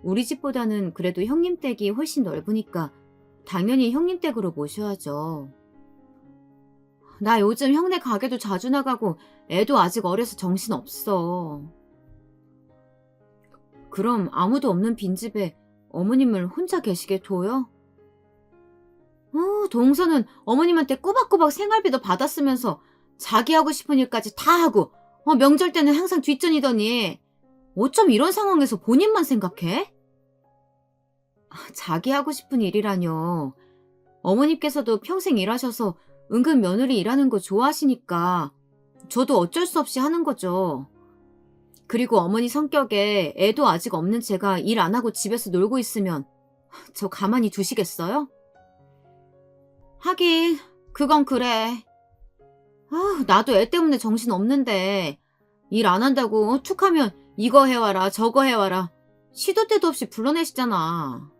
우리 집보다는 그래도 형님 댁이 훨씬 넓으니까 당연히 형님 댁으로 모셔야죠. 나 요즘 형네 가게도 자주 나가고 애도 아직 어려서 정신없어. 그럼 아무도 없는 빈집에 어머님을 혼자 계시게 둬요? 동서는 어머님한테 꼬박꼬박 생활비도 받았으면서 자기 하고 싶은 일까지 다 하고 명절 때는 항상 뒷전이더니 어쩜 이런 상황에서 본인만 생각해? 자기 하고 싶은 일이라뇨. 어머님께서도 평생 일하셔서 은근 며느리 일하는 거 좋아하시니까 저도 어쩔 수 없이 하는 거죠. 그리고 어머니 성격에 애도 아직 없는 제가 일 안 하고 집에서 놀고 있으면 저 가만히 두시겠어요? 하긴 그건 그래. 나도 애 때문에 정신 없는데 일 안 한다고 툭하면 이거 해와라 저거 해와라 시도 때도 없이 불러내시잖아.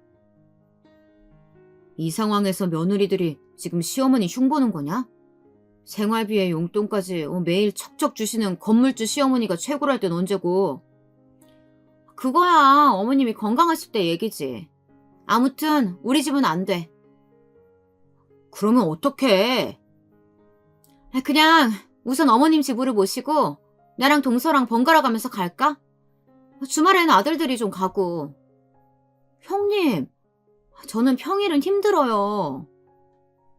이 상황에서 며느리들이 지금 시어머니 흉보는 거냐? 생활비에 용돈까지 매일 척척 주시는 건물주 시어머니가 최고랄 땐 언제고. 그거야 어머님이 건강하실 때 얘기지. 아무튼 우리 집은 안 돼. 그러면 어떡해? 그냥 우선 어머님 집으로 모시고 나랑 동서랑 번갈아 가면서 갈까? 주말에는 아들들이 좀 가고. 형님, 저는 평일은 힘들어요.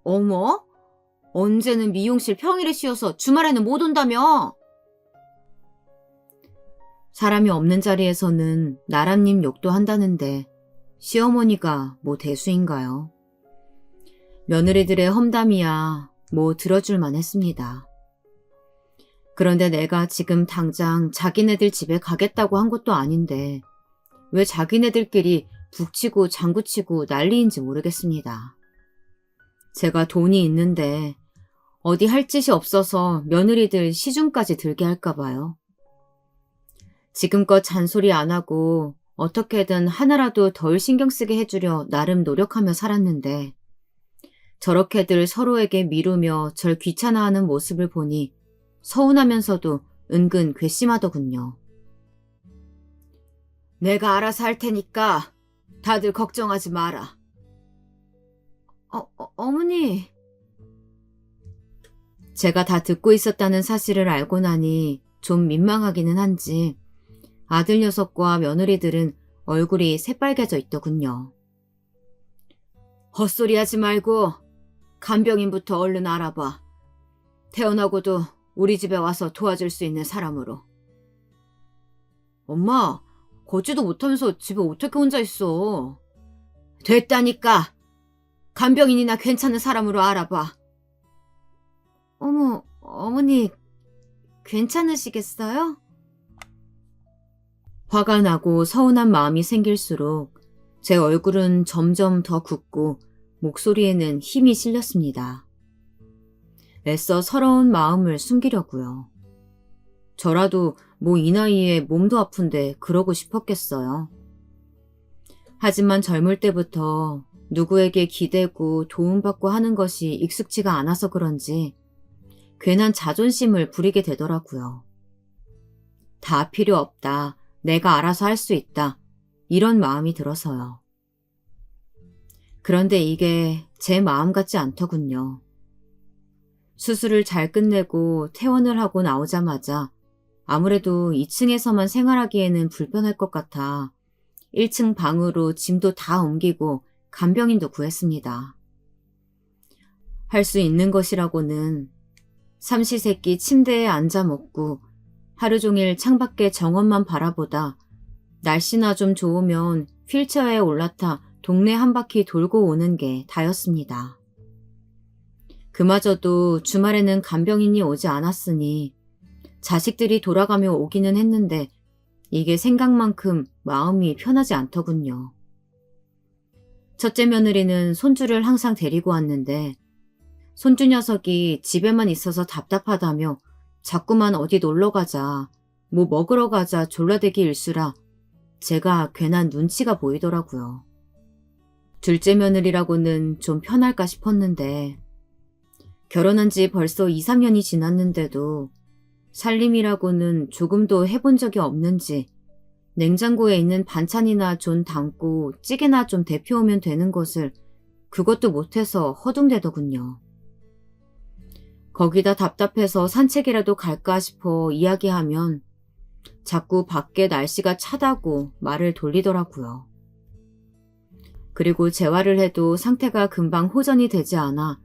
어머? 언제는 미용실 평일에 쉬어서 주말에는 못 온다며? 사람이 없는 자리에서는 나라님 욕도 한다는데 시어머니가 뭐 대수인가요? 며느리들의 험담이야 뭐 들어줄만 했습니다. 그런데 내가 지금 당장 자기네들 집에 가겠다고 한 것도 아닌데 왜 자기네들끼리 북치고 장구치고 난리인지 모르겠습니다. 제가 돈이 있는데 어디 할 짓이 없어서 며느리들 시중까지 들게 할까 봐요. 지금껏 잔소리 안 하고 어떻게든 하나라도 덜 신경 쓰게 해주려 나름 노력하며 살았는데 저렇게들 서로에게 미루며 절 귀찮아하는 모습을 보니 서운하면서도 은근 괘씸하더군요. 내가 알아서 할 테니까 다들 걱정하지 마라. 어머니. 제가 다 듣고 있었다는 사실을 알고 나니 좀 민망하기는 한지 아들 녀석과 며느리들은 얼굴이 새빨개져 있더군요. 헛소리 하지 말고 간병인부터 얼른 알아봐. 태어나고도 우리 집에 와서 도와줄 수 있는 사람으로. 엄마, 걷지도 못하면서 집에 어떻게 혼자 있어? 됐다니까. 간병인이나 괜찮은 사람으로 알아봐. 어머, 어머니, 괜찮으시겠어요? 화가 나고 서운한 마음이 생길수록 제 얼굴은 점점 더 굳고 목소리에는 힘이 실렸습니다. 애써 서러운 마음을 숨기려고요. 저라도 뭐 이 나이에 몸도 아픈데 그러고 싶었겠어요. 하지만 젊을 때부터 누구에게 기대고 도움받고 하는 것이 익숙지가 않아서 그런지 괜한 자존심을 부리게 되더라고요. 다 필요 없다. 내가 알아서 할 수 있다. 이런 마음이 들어서요. 그런데 이게 제 마음 같지 않더군요. 수술을 잘 끝내고 퇴원을 하고 나오자마자 아무래도 2층에서만 생활하기에는 불편할 것 같아 1층 방으로 짐도 다 옮기고 간병인도 구했습니다. 할 수 있는 것이라고는 삼시세끼 침대에 앉아 먹고 하루 종일 창밖에 정원만 바라보다 날씨나 좀 좋으면 휠체어에 올라타 동네 한 바퀴 돌고 오는 게 다였습니다. 그마저도 주말에는 간병인이 오지 않았으니 자식들이 돌아가며 오기는 했는데 이게 생각만큼 마음이 편하지 않더군요. 첫째 며느리는 손주를 항상 데리고 왔는데 손주 녀석이 집에만 있어서 답답하다며 자꾸만 어디 놀러 가자, 뭐 먹으러 가자 졸라대기 일수라 제가 괜한 눈치가 보이더라고요. 둘째 며느리라고는 좀 편할까 싶었는데 결혼한 지 벌써 2, 3년이 지났는데도 살림이라고는 조금도 해본 적이 없는지 냉장고에 있는 반찬이나 좀 담고 찌개나 좀 데펴오면 되는 것을 그것도 못해서 허둥대더군요. 거기다 답답해서 산책이라도 갈까 싶어 이야기하면 자꾸 밖에 날씨가 차다고 말을 돌리더라고요. 그리고 재활을 해도 상태가 금방 호전이 되지 않아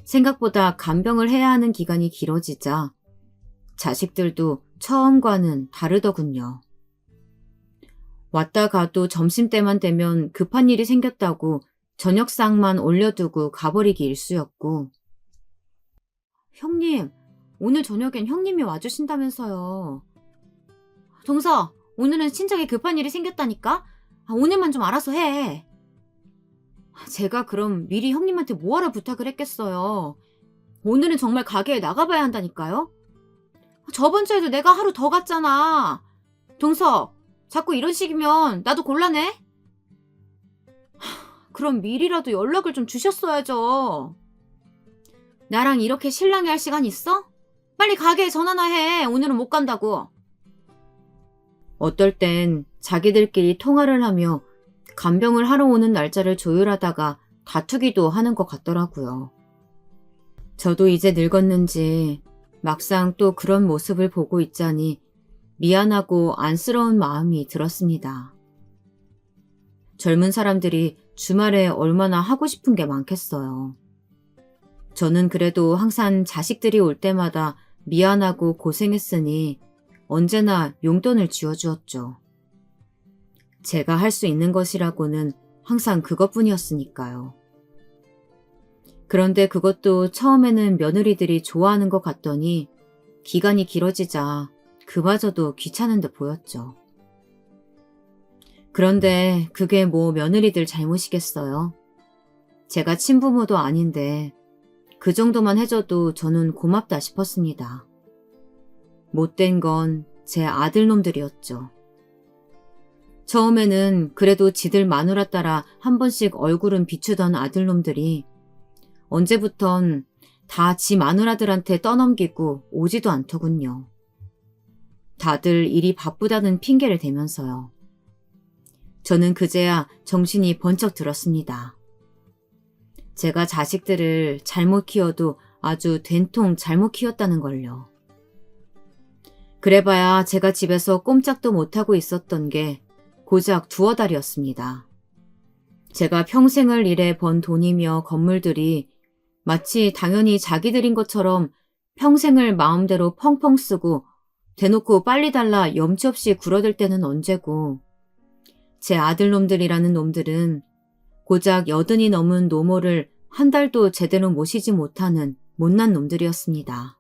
생각보다 간병을 해야 하는 기간이 길어지자 자식들도 처음과는 다르더군요. 왔다 가도 점심때만 되면 급한 일이 생겼다고 저녁상만 올려두고 가버리기 일쑤였고 형님, 오늘 저녁엔 형님이 와주신다면서요. 동서, 오늘은 친정에 급한 일이 생겼다니까? 오늘만 좀 알아서 해. 제가 그럼 미리 형님한테 뭐하러 부탁을 했겠어요. 오늘은 정말 가게에 나가봐야 한다니까요. 저번 주에도 내가 하루 더 갔잖아. 동서, 자꾸 이런 식이면 나도 곤란해. 그럼 미리라도 연락을 좀 주셨어야죠. 나랑 이렇게 실랑이 할 시간 있어? 빨리 가게에 전화나 해. 오늘은 못 간다고. 어떨 땐 자기들끼리 통화를 하며 간병을 하러 오는 날짜를 조율하다가 다투기도 하는 것 같더라고요. 저도 이제 늙었는지 막상 또 그런 모습을 보고 있자니 미안하고 안쓰러운 마음이 들었습니다. 젊은 사람들이 주말에 얼마나 하고 싶은 게 많겠어요. 저는 그래도 항상 자식들이 올 때마다 미안하고 고생했으니 언제나 용돈을 쥐어주었죠. 제가 할 수 있는 것이라고는 항상 그것뿐이었으니까요. 그런데 그것도 처음에는 며느리들이 좋아하는 것 같더니 기간이 길어지자 그마저도 귀찮은 듯 보였죠. 그런데 그게 뭐 며느리들 잘못이겠어요? 제가 친부모도 아닌데 그 정도만 해줘도 저는 고맙다 싶었습니다. 못된 건 제 아들놈들이었죠. 처음에는 그래도 지들 마누라 따라 한 번씩 얼굴은 비추던 아들놈들이 언제부턴 다 지 마누라들한테 떠넘기고 오지도 않더군요. 다들 일이 바쁘다는 핑계를 대면서요. 저는 그제야 정신이 번쩍 들었습니다. 제가 자식들을 잘못 키워도 아주 된통 잘못 키웠다는 걸요. 그래봐야 제가 집에서 꼼짝도 못하고 있었던 게 고작 두어 달이었습니다. 제가 평생을 일해 번 돈이며 건물들이 마치 당연히 자기들인 것처럼 평생을 마음대로 펑펑 쓰고 대놓고 빨리 달라 염치 없이 굴어들 때는 언제고, 제 아들놈들이라는 놈들은 고작 80이 넘은 노모를 한 달도 제대로 모시지 못하는 못난 놈들이었습니다.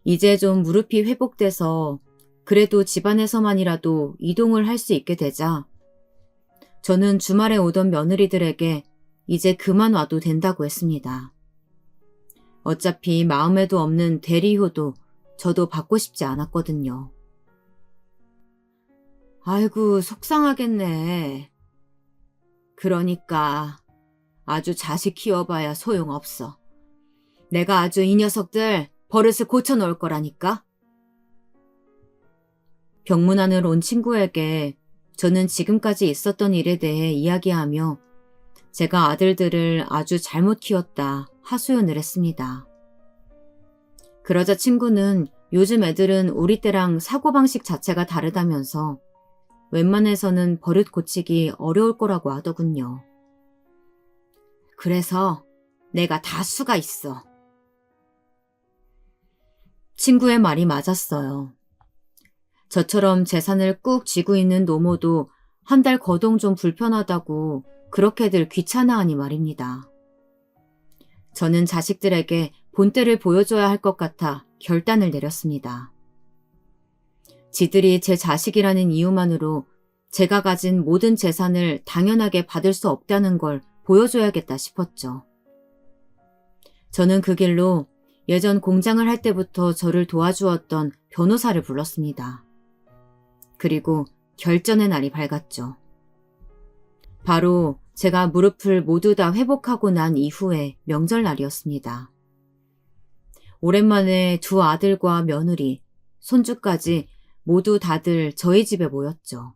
이제 좀 무릎이 회복돼서 그래도 집안에서만이라도 이동을 할 수 있게 되자 저는 주말에 오던 며느리들에게 이제 그만 와도 된다고 했습니다. 어차피 마음에도 없는 대리효도 저도 받고 싶지 않았거든요. 아이고, 속상하겠네. 그러니까 아주 자식 키워봐야 소용없어. 내가 아주 이 녀석들 버릇을 고쳐놓을 거라니까. 병문안을 온 친구에게 저는 지금까지 있었던 일에 대해 이야기하며 제가 아들들을 아주 잘못 키웠다 하소연을 했습니다. 그러자 친구는 요즘 애들은 우리 때랑 사고방식 자체가 다르다면서 웬만해서는 버릇 고치기 어려울 거라고 하더군요. 그래서 내가 다 수가 있어. 친구의 말이 맞았어요. 저처럼 재산을 꾹 쥐고 있는 노모도 한 달 거동 좀 불편하다고 그렇게들 귀찮아하니 말입니다. 저는 자식들에게 본때를 보여줘야 할 것 같아 결단을 내렸습니다. 지들이 제 자식이라는 이유만으로 제가 가진 모든 재산을 당연하게 받을 수 없다는 걸 보여줘야겠다 싶었죠. 저는 그 길로 예전 공장을 할 때부터 저를 도와주었던 변호사를 불렀습니다. 그리고 결전의 날이 밝았죠. 바로 제가 무릎을 모두 다 회복하고 난 이후의 명절날이었습니다. 오랜만에 두 아들과 며느리, 손주까지 모두 다들 저희 집에 모였죠.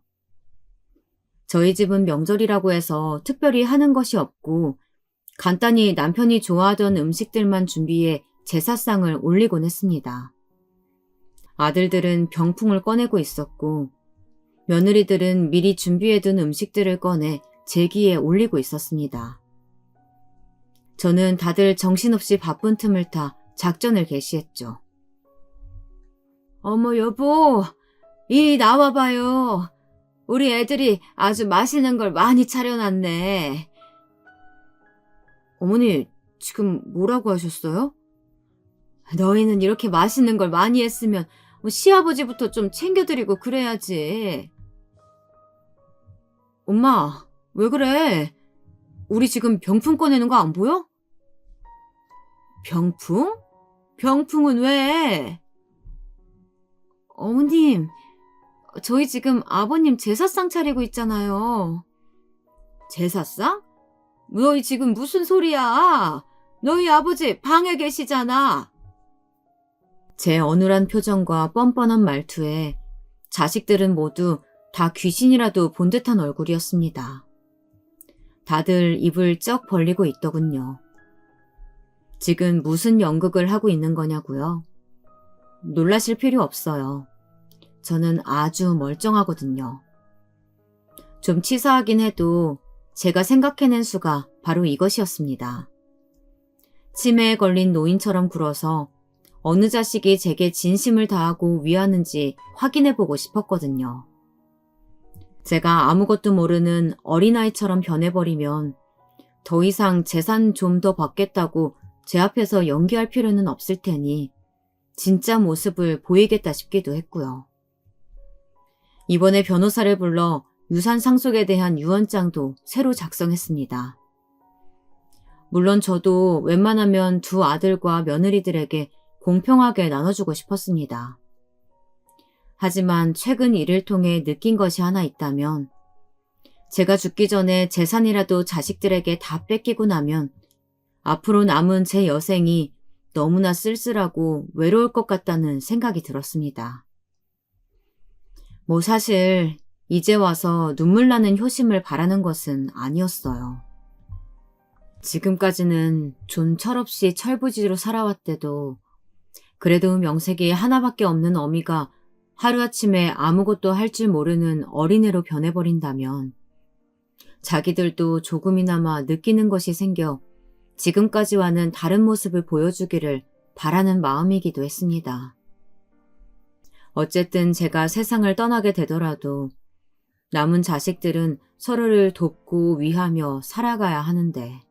저희 집은 명절이라고 해서 특별히 하는 것이 없고 간단히 남편이 좋아하던 음식들만 준비해 제사상을 올리곤 했습니다. 아들들은 병풍을 꺼내고 있었고 며느리들은 미리 준비해둔 음식들을 꺼내 제기에 올리고 있었습니다. 저는 다들 정신없이 바쁜 틈을 타 작전을 개시했죠. 어머 여보, 이리 나와봐요. 우리 애들이 아주 맛있는 걸 많이 차려놨네. 어머니, 지금 뭐라고 하셨어요? 너희는 이렇게 맛있는 걸 많이 했으면 시아버지부터 좀 챙겨드리고 그래야지. 엄마, 왜 그래? 우리 지금 병풍 꺼내는 거 안 보여? 병풍? 병풍은 왜? 어머님, 저희 지금 아버님 제사상 차리고 있잖아요. 제사상? 너희 지금 무슨 소리야? 너희 아버지 방에 계시잖아. 제 어눌한 표정과 뻔뻔한 말투에 자식들은 모두 다 귀신이라도 본 듯한 얼굴이었습니다. 다들 입을 쩍 벌리고 있더군요. 지금 무슨 연극을 하고 있는 거냐고요? 놀라실 필요 없어요. 저는 아주 멀쩡하거든요. 좀 치사하긴 해도 제가 생각해낸 수가 바로 이것이었습니다. 치매에 걸린 노인처럼 굴어서 어느 자식이 제게 진심을 다하고 위하는지 확인해보고 싶었거든요. 제가 아무것도 모르는 어린아이처럼 변해버리면 더 이상 재산 좀 더 받겠다고 제 앞에서 연기할 필요는 없을 테니 진짜 모습을 보이겠다 싶기도 했고요. 이번에 변호사를 불러 유산 상속에 대한 유언장도 새로 작성했습니다. 물론 저도 웬만하면 두 아들과 며느리들에게 공평하게 나눠주고 싶었습니다. 하지만 최근 일을 통해 느낀 것이 하나 있다면 제가 죽기 전에 재산이라도 자식들에게 다 뺏기고 나면 앞으로 남은 제 여생이 너무나 쓸쓸하고 외로울 것 같다는 생각이 들었습니다. 뭐 사실 이제 와서 눈물 나는 효심을 바라는 것은 아니었어요. 지금까지는 좀 철없이 철부지로 살아왔대도 그래도 명색이 하나밖에 없는 어미가 하루아침에 아무것도 할 줄 모르는 어린애로 변해버린다면 자기들도 조금이나마 느끼는 것이 생겨 지금까지와는 다른 모습을 보여주기를 바라는 마음이기도 했습니다. 어쨌든 제가 세상을 떠나게 되더라도 남은 자식들은 서로를 돕고 위하며 살아가야 하는데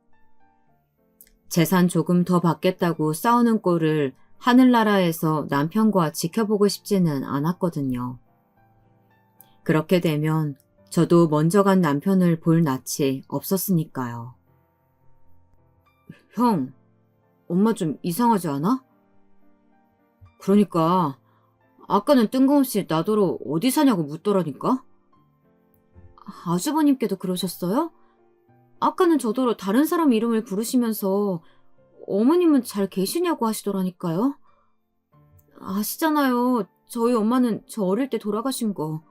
재산 조금 더 받겠다고 싸우는 꼴을 하늘나라에서 남편과 지켜보고 싶지는 않았거든요. 그렇게 되면 저도 먼저 간 남편을 볼 낯이 없었으니까요. 형, 엄마 좀 이상하지 않아? 그러니까 아까는 뜬금없이 나더러 어디 사냐고 묻더라니까? 아주버님께도 그러셨어요? 아까는 저더러 다른 사람 이름을 부르시면서 어머님은 잘 계시냐고 하시더라니까요. 아시잖아요. 저희 엄마는 저 어릴 때 돌아가신 거.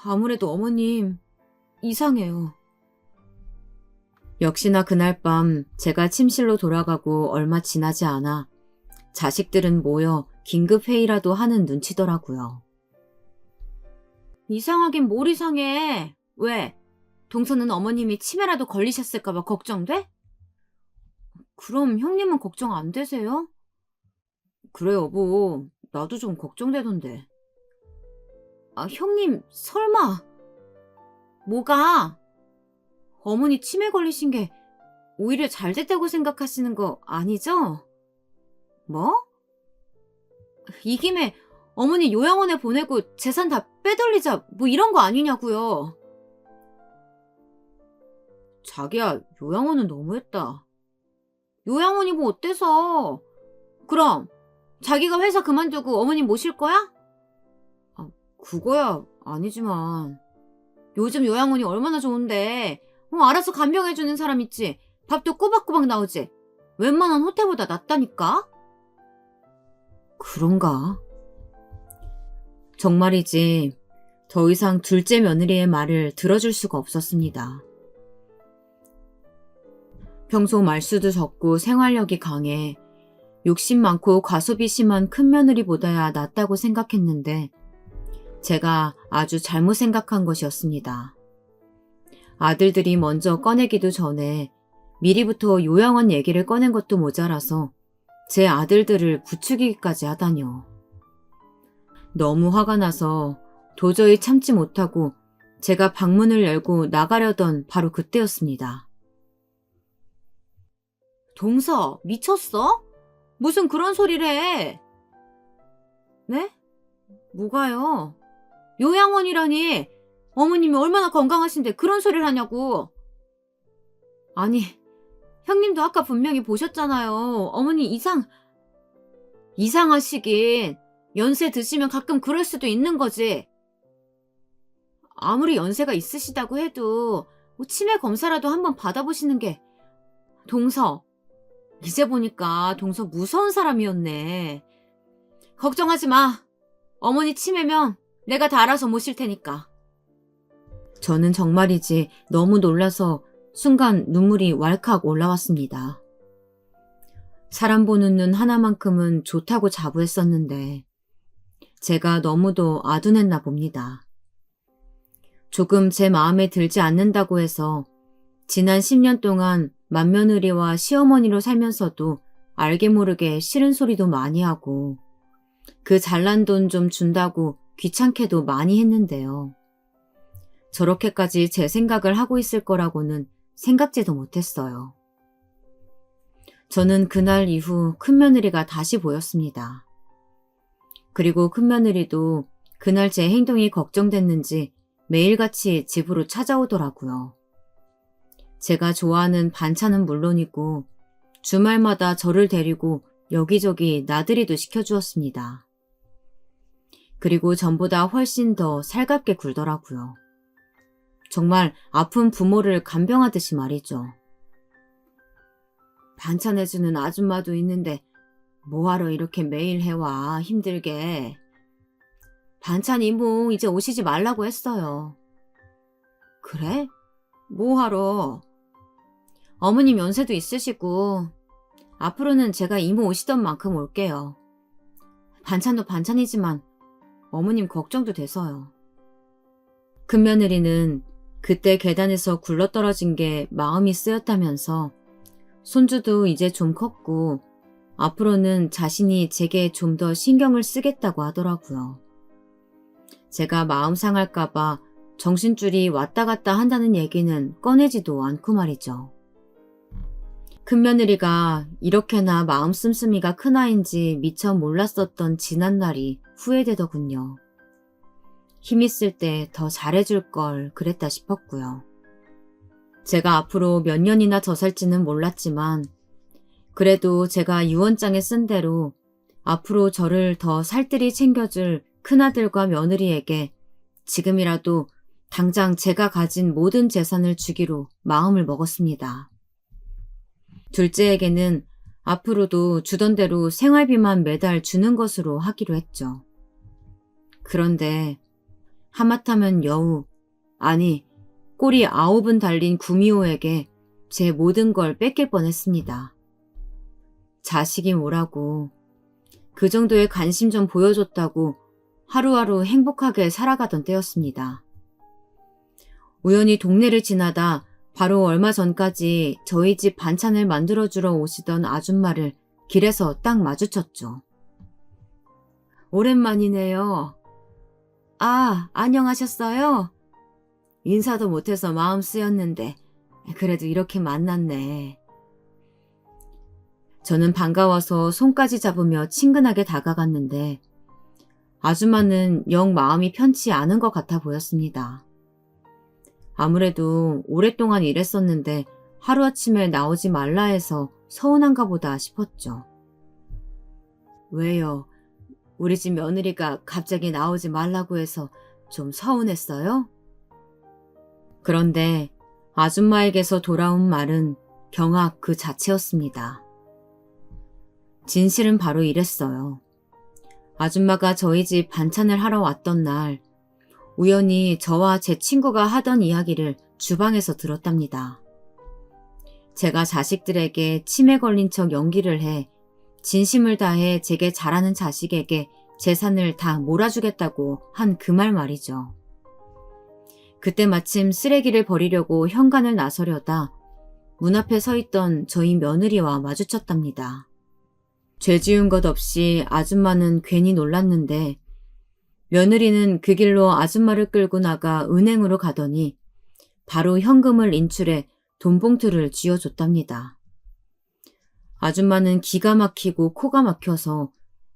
아무래도 어머님 이상해요. 역시나 그날 밤 제가 침실로 돌아가고 얼마 지나지 않아 자식들은 모여 긴급회의라도 하는 눈치더라고요. 이상하긴 뭘 이상해. 왜? 동서는 어머님이 치매라도 걸리셨을까봐 걱정돼? 그럼 형님은 걱정 안 되세요? 그래 여보, 나도 좀 걱정되던데. 아, 형님 설마. 뭐가? 어머니 치매 걸리신 게 오히려 잘 됐다고 생각하시는 거 아니죠? 뭐? 이 김에 어머니 요양원에 보내고 재산 다 빼돌리자 뭐 이런 거 아니냐고요. 자기야, 요양원은 너무했다. 요양원이 뭐 어때서? 그럼 자기가 회사 그만두고 어머님 모실 거야? 아, 그거야 아니지만 요즘 요양원이 얼마나 좋은데. 알아서 간병해주는 사람 있지. 밥도 꼬박꼬박 나오지. 웬만한 호텔보다 낫다니까? 그런가? 정말이지 더 이상 둘째 며느리의 말을 들어줄 수가 없었습니다. 평소 말수도 적고 생활력이 강해 욕심 많고 과소비 심한 큰며느리보다야 낫다고 생각했는데 제가 아주 잘못 생각한 것이었습니다. 아들들이 먼저 꺼내기도 전에 미리부터 요양원 얘기를 꺼낸 것도 모자라서 제 아들들을 부추기기까지 하다뇨. 너무 화가 나서 도저히 참지 못하고 제가 방문을 열고 나가려던 바로 그때였습니다. 동서, 미쳤어? 무슨 그런 소리를 해? 네? 뭐가요? 요양원이라니. 어머님이 얼마나 건강하신데 그런 소리를 하냐고. 아니, 형님도 아까 분명히 보셨잖아요. 어머니 이상하시긴. 연세 드시면 가끔 그럴 수도 있는 거지. 아무리 연세가 있으시다고 해도 치매 검사라도 한번 받아보시는 게. 동서, 이제 보니까 동서 무서운 사람이었네. 걱정하지 마. 어머니 치매면 내가 다 알아서 모실 테니까. 저는 정말이지 너무 놀라서 순간 눈물이 왈칵 올라왔습니다. 사람 보는 눈 하나만큼은 좋다고 자부했었는데 제가 너무도 아둔했나 봅니다. 조금 제 마음에 들지 않는다고 해서 지난 10년 동안 맏며느리와 시어머니로 살면서도 알게 모르게 싫은 소리도 많이 하고 그 잘난 돈 좀 준다고 귀찮게도 많이 했는데요. 저렇게까지 제 생각을 하고 있을 거라고는 생각지도 못했어요. 저는 그날 이후 큰며느리가 다시 보였습니다. 그리고 큰며느리도 그날 제 행동이 걱정됐는지 매일같이 집으로 찾아오더라고요. 제가 좋아하는 반찬은 물론이고 주말마다 저를 데리고 여기저기 나들이도 시켜주었습니다. 그리고 전보다 훨씬 더 살갑게 굴더라고요. 정말 아픈 부모를 간병하듯이 말이죠. 반찬 해주는 아줌마도 있는데 뭐하러 이렇게 매일 해와 힘들게. 반찬 이모 이제 오시지 말라고 했어요. 그래? 뭐하러? 어머님 연세도 있으시고 앞으로는 제가 이모 오시던 만큼 올게요. 반찬도 반찬이지만 어머님 걱정도 돼서요. 큰며느리는 그때 계단에서 굴러떨어진 게 마음이 쓰였다면서 손주도 이제 좀 컸고 앞으로는 자신이 제게 좀 더 신경을 쓰겠다고 하더라고요. 제가 마음 상할까봐 정신줄이 왔다 갔다 한다는 얘기는 꺼내지도 않고 말이죠. 큰며느리가 이렇게나 마음 씀씀이가 큰아이인지 미처 몰랐었던 지난날이 후회되더군요. 힘 있을 때 더 잘해줄 걸 그랬다 싶었고요. 제가 앞으로 몇 년이나 더 살지는 몰랐지만 그래도 제가 유언장에 쓴 대로 앞으로 저를 더 살뜰히 챙겨줄 큰아들과 며느리에게 지금이라도 당장 제가 가진 모든 재산을 주기로 마음을 먹었습니다. 둘째에게는 앞으로도 주던 대로 생활비만 매달 주는 것으로 하기로 했죠. 그런데 하마터면 여우, 아니 꼬리 9은 달린 구미호에게 제 모든 걸 뺏길 뻔했습니다. 자식이 뭐라고, 그 정도의 관심 좀 보여줬다고 하루하루 행복하게 살아가던 때였습니다. 우연히 동네를 지나다 바로 얼마 전까지 저희 집 반찬을 만들어주러 오시던 아줌마를 길에서 딱 마주쳤죠. 오랜만이네요. 아, 안녕하셨어요? 인사도 못해서 마음 쓰였는데 그래도 이렇게 만났네. 저는 반가워서 손까지 잡으며 친근하게 다가갔는데 아줌마는 영 마음이 편치 않은 것 같아 보였습니다. 아무래도 오랫동안 일했었는데 하루아침에 나오지 말라 해서 서운한가 보다 싶었죠. 왜요? 우리 집 며느리가 갑자기 나오지 말라고 해서 좀 서운했어요? 그런데 아줌마에게서 돌아온 말은 경악 그 자체였습니다. 진실은 바로 이랬어요. 아줌마가 저희 집 반찬을 하러 왔던 날 우연히 저와 제 친구가 하던 이야기를 주방에서 들었답니다. 제가 자식들에게 치매 걸린 척 연기를 해 진심을 다해 제게 잘하는 자식에게 재산을 다 몰아주겠다고 한 그 말 말이죠. 그때 마침 쓰레기를 버리려고 현관을 나서려다 문 앞에 서 있던 저희 며느리와 마주쳤답니다. 죄 지은 것 없이 아줌마는 괜히 놀랐는데 며느리는 그 길로 아줌마를 끌고 나가 은행으로 가더니 바로 현금을 인출해 돈봉투를 쥐어줬답니다. 아줌마는 기가 막히고 코가 막혀서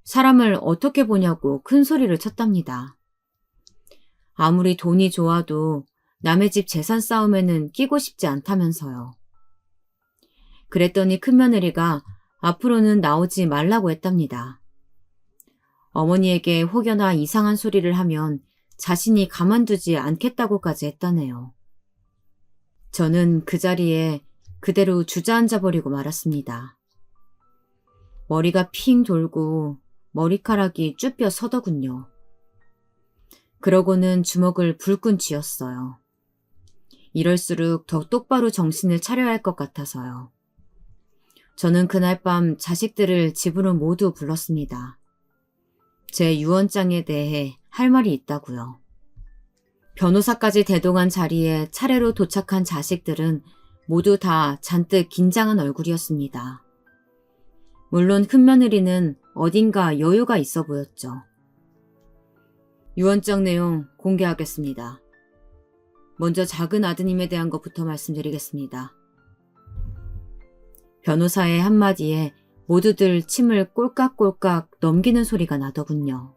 사람을 어떻게 보냐고 큰 소리를 쳤답니다. 아무리 돈이 좋아도 남의 집 재산 싸움에는 끼고 싶지 않다면서요. 그랬더니 큰며느리가 앞으로는 나오지 말라고 했답니다. 어머니에게 혹여나 이상한 소리를 하면 자신이 가만두지 않겠다고까지 했다네요. 저는 그 자리에 그대로 주저앉아 버리고 말았습니다. 머리가 핑 돌고 머리카락이 쭈뼛 서더군요. 그러고는 주먹을 불끈 쥐었어요. 이럴수록 더 똑바로 정신을 차려야 할 것 같아서요. 저는 그날 밤 자식들을 집으로 모두 불렀습니다. 제 유언장에 대해 할 말이 있다고요. 변호사까지 대동한 자리에 차례로 도착한 자식들은 모두 다 잔뜩 긴장한 얼굴이었습니다. 물론 큰며느리는 어딘가 여유가 있어 보였죠. 유언장 내용 공개하겠습니다. 먼저 작은 아드님에 대한 것부터 말씀드리겠습니다. 변호사의 한마디에 모두들 침을 꼴깍꼴깍 넘기는 소리가 나더군요.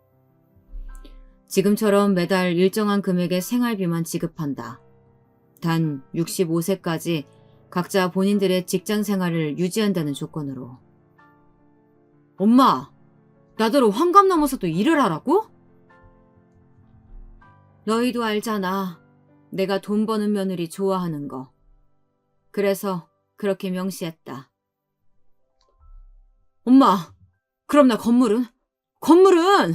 지금처럼 매달 일정한 금액의 생활비만 지급한다. 단 65세까지 각자 본인들의 직장 생활을 유지한다는 조건으로. 엄마, 나더러 환갑 넘어서도 일을 하라고? 너희도 알잖아. 내가 돈 버는 며느리 좋아하는 거. 그래서 그렇게 명시했다. 엄마, 그럼 나 건물은? 건물은!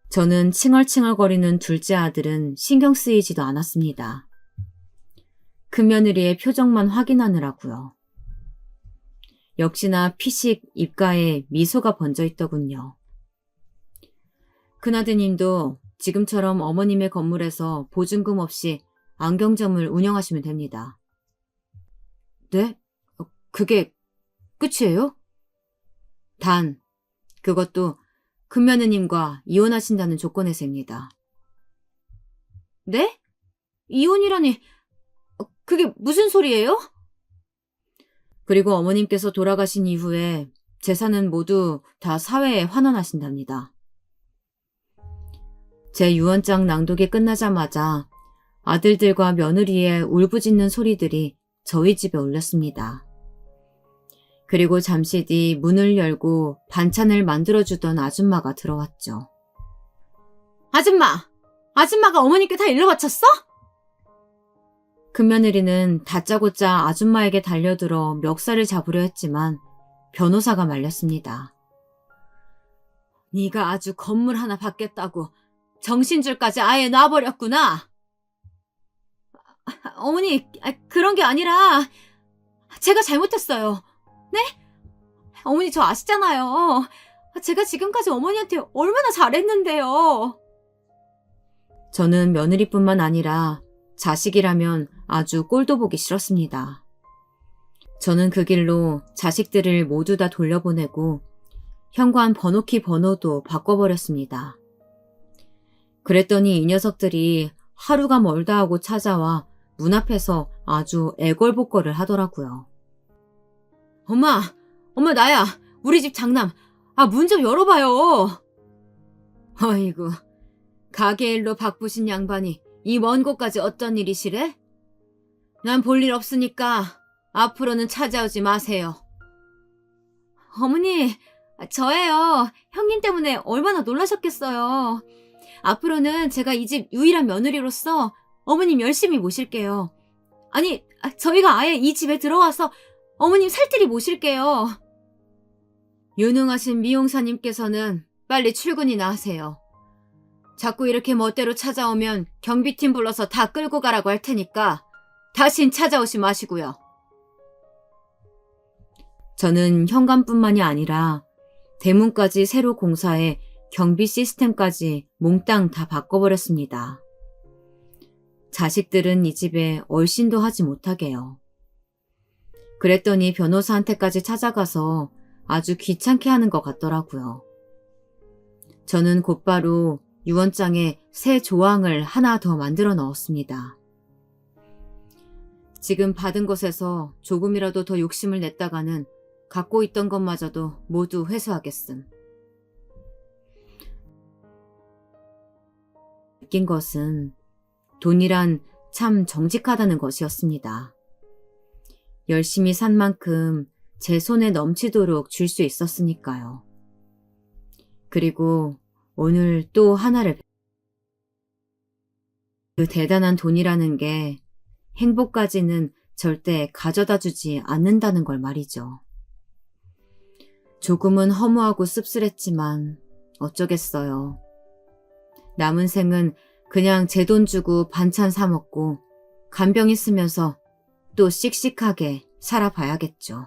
저는 칭얼칭얼거리는 둘째 아들은 신경 쓰이지도 않았습니다. 큰며느리의 표정만 확인하느라고요. 역시나 피식 입가에 미소가 번져 있더군요. 큰아드님도 지금처럼 어머님의 건물에서 보증금 없이 안경점을 운영하시면 됩니다. 네? 그게 끝이에요? 단, 그것도 큰며느님과 이혼하신다는 조건에서입니다. 네? 이혼이라니, 그게 무슨 소리예요? 그리고 어머님께서 돌아가신 이후에 재산은 모두 다 사회에 환원하신답니다. 제 유언장 낭독이 끝나자마자 아들들과 며느리의 울부짖는 소리들이 저희 집에 울렸습니다. 그리고 잠시 뒤 문을 열고 반찬을 만들어주던 아줌마가 들어왔죠. 아줌마가 어머니께 다 일러 바쳤어? 큰며느리는 다짜고짜 아줌마에게 달려들어 멱살을 잡으려 했지만 변호사가 말렸습니다. 네가 아주 건물 하나 받겠다고 정신줄까지 아예 놔버렸구나. 어머니, 그런 게 아니라 제가 잘못했어요. 네? 어머니 저 아시잖아요. 제가 지금까지 어머니한테 얼마나 잘했는데요. 저는 며느리뿐만 아니라 자식이라면 아주 꼴도 보기 싫었습니다. 저는 그 길로 자식들을 모두 다 돌려보내고 현관 번호키 번호도 바꿔버렸습니다. 그랬더니 이 녀석들이 하루가 멀다 하고 찾아와 문 앞에서 아주 애걸복걸을 하더라고요. 엄마 나야. 우리 집 장남. 문 좀 열어봐요. 어이구, 가게 일로 바쁘신 양반이 이 먼 곳까지 어떤 일이시래? 난 볼 일 없으니까 앞으로는 찾아오지 마세요. 어머니, 저예요. 형님 때문에 얼마나 놀라셨겠어요. 앞으로는 제가 이 집 유일한 며느리로서 어머님 열심히 모실게요. 아니, 저희가 아예 이 집에 들어와서 어머님 살뜰히 모실게요. 유능하신 미용사님께서는 빨리 출근이나 하세요. 자꾸 이렇게 멋대로 찾아오면 경비팀 불러서 다 끌고 가라고 할 테니까 다신 찾아오지 마시고요. 저는 현관뿐만이 아니라 대문까지 새로 공사해 경비 시스템까지 몽땅 다 바꿔버렸습니다. 자식들은 이 집에 얼씬도 하지 못하게요. 그랬더니 변호사한테까지 찾아가서 아주 귀찮게 하는 것 같더라고요. 저는 곧바로 유언장에 새 조항을 하나 더 만들어 넣었습니다. 지금 받은 것에서 조금이라도 더 욕심을 냈다가는 갖고 있던 것마저도 모두 회수하겠음. 느낀 것은 돈이란 참 정직하다는 것이었습니다. 열심히 산 만큼 제 손에 넘치도록 줄 수 있었으니까요. 그리고 오늘 또 하나를 그 대단한 돈이라는 게 행복까지는 절대 가져다 주지 않는다는 걸 말이죠. 조금은 허무하고 씁쓸했지만 어쩌겠어요. 남은 생은 그냥 제 돈 주고 반찬 사 먹고 간병히 쓰면서 또 씩씩하게 살아봐야겠죠.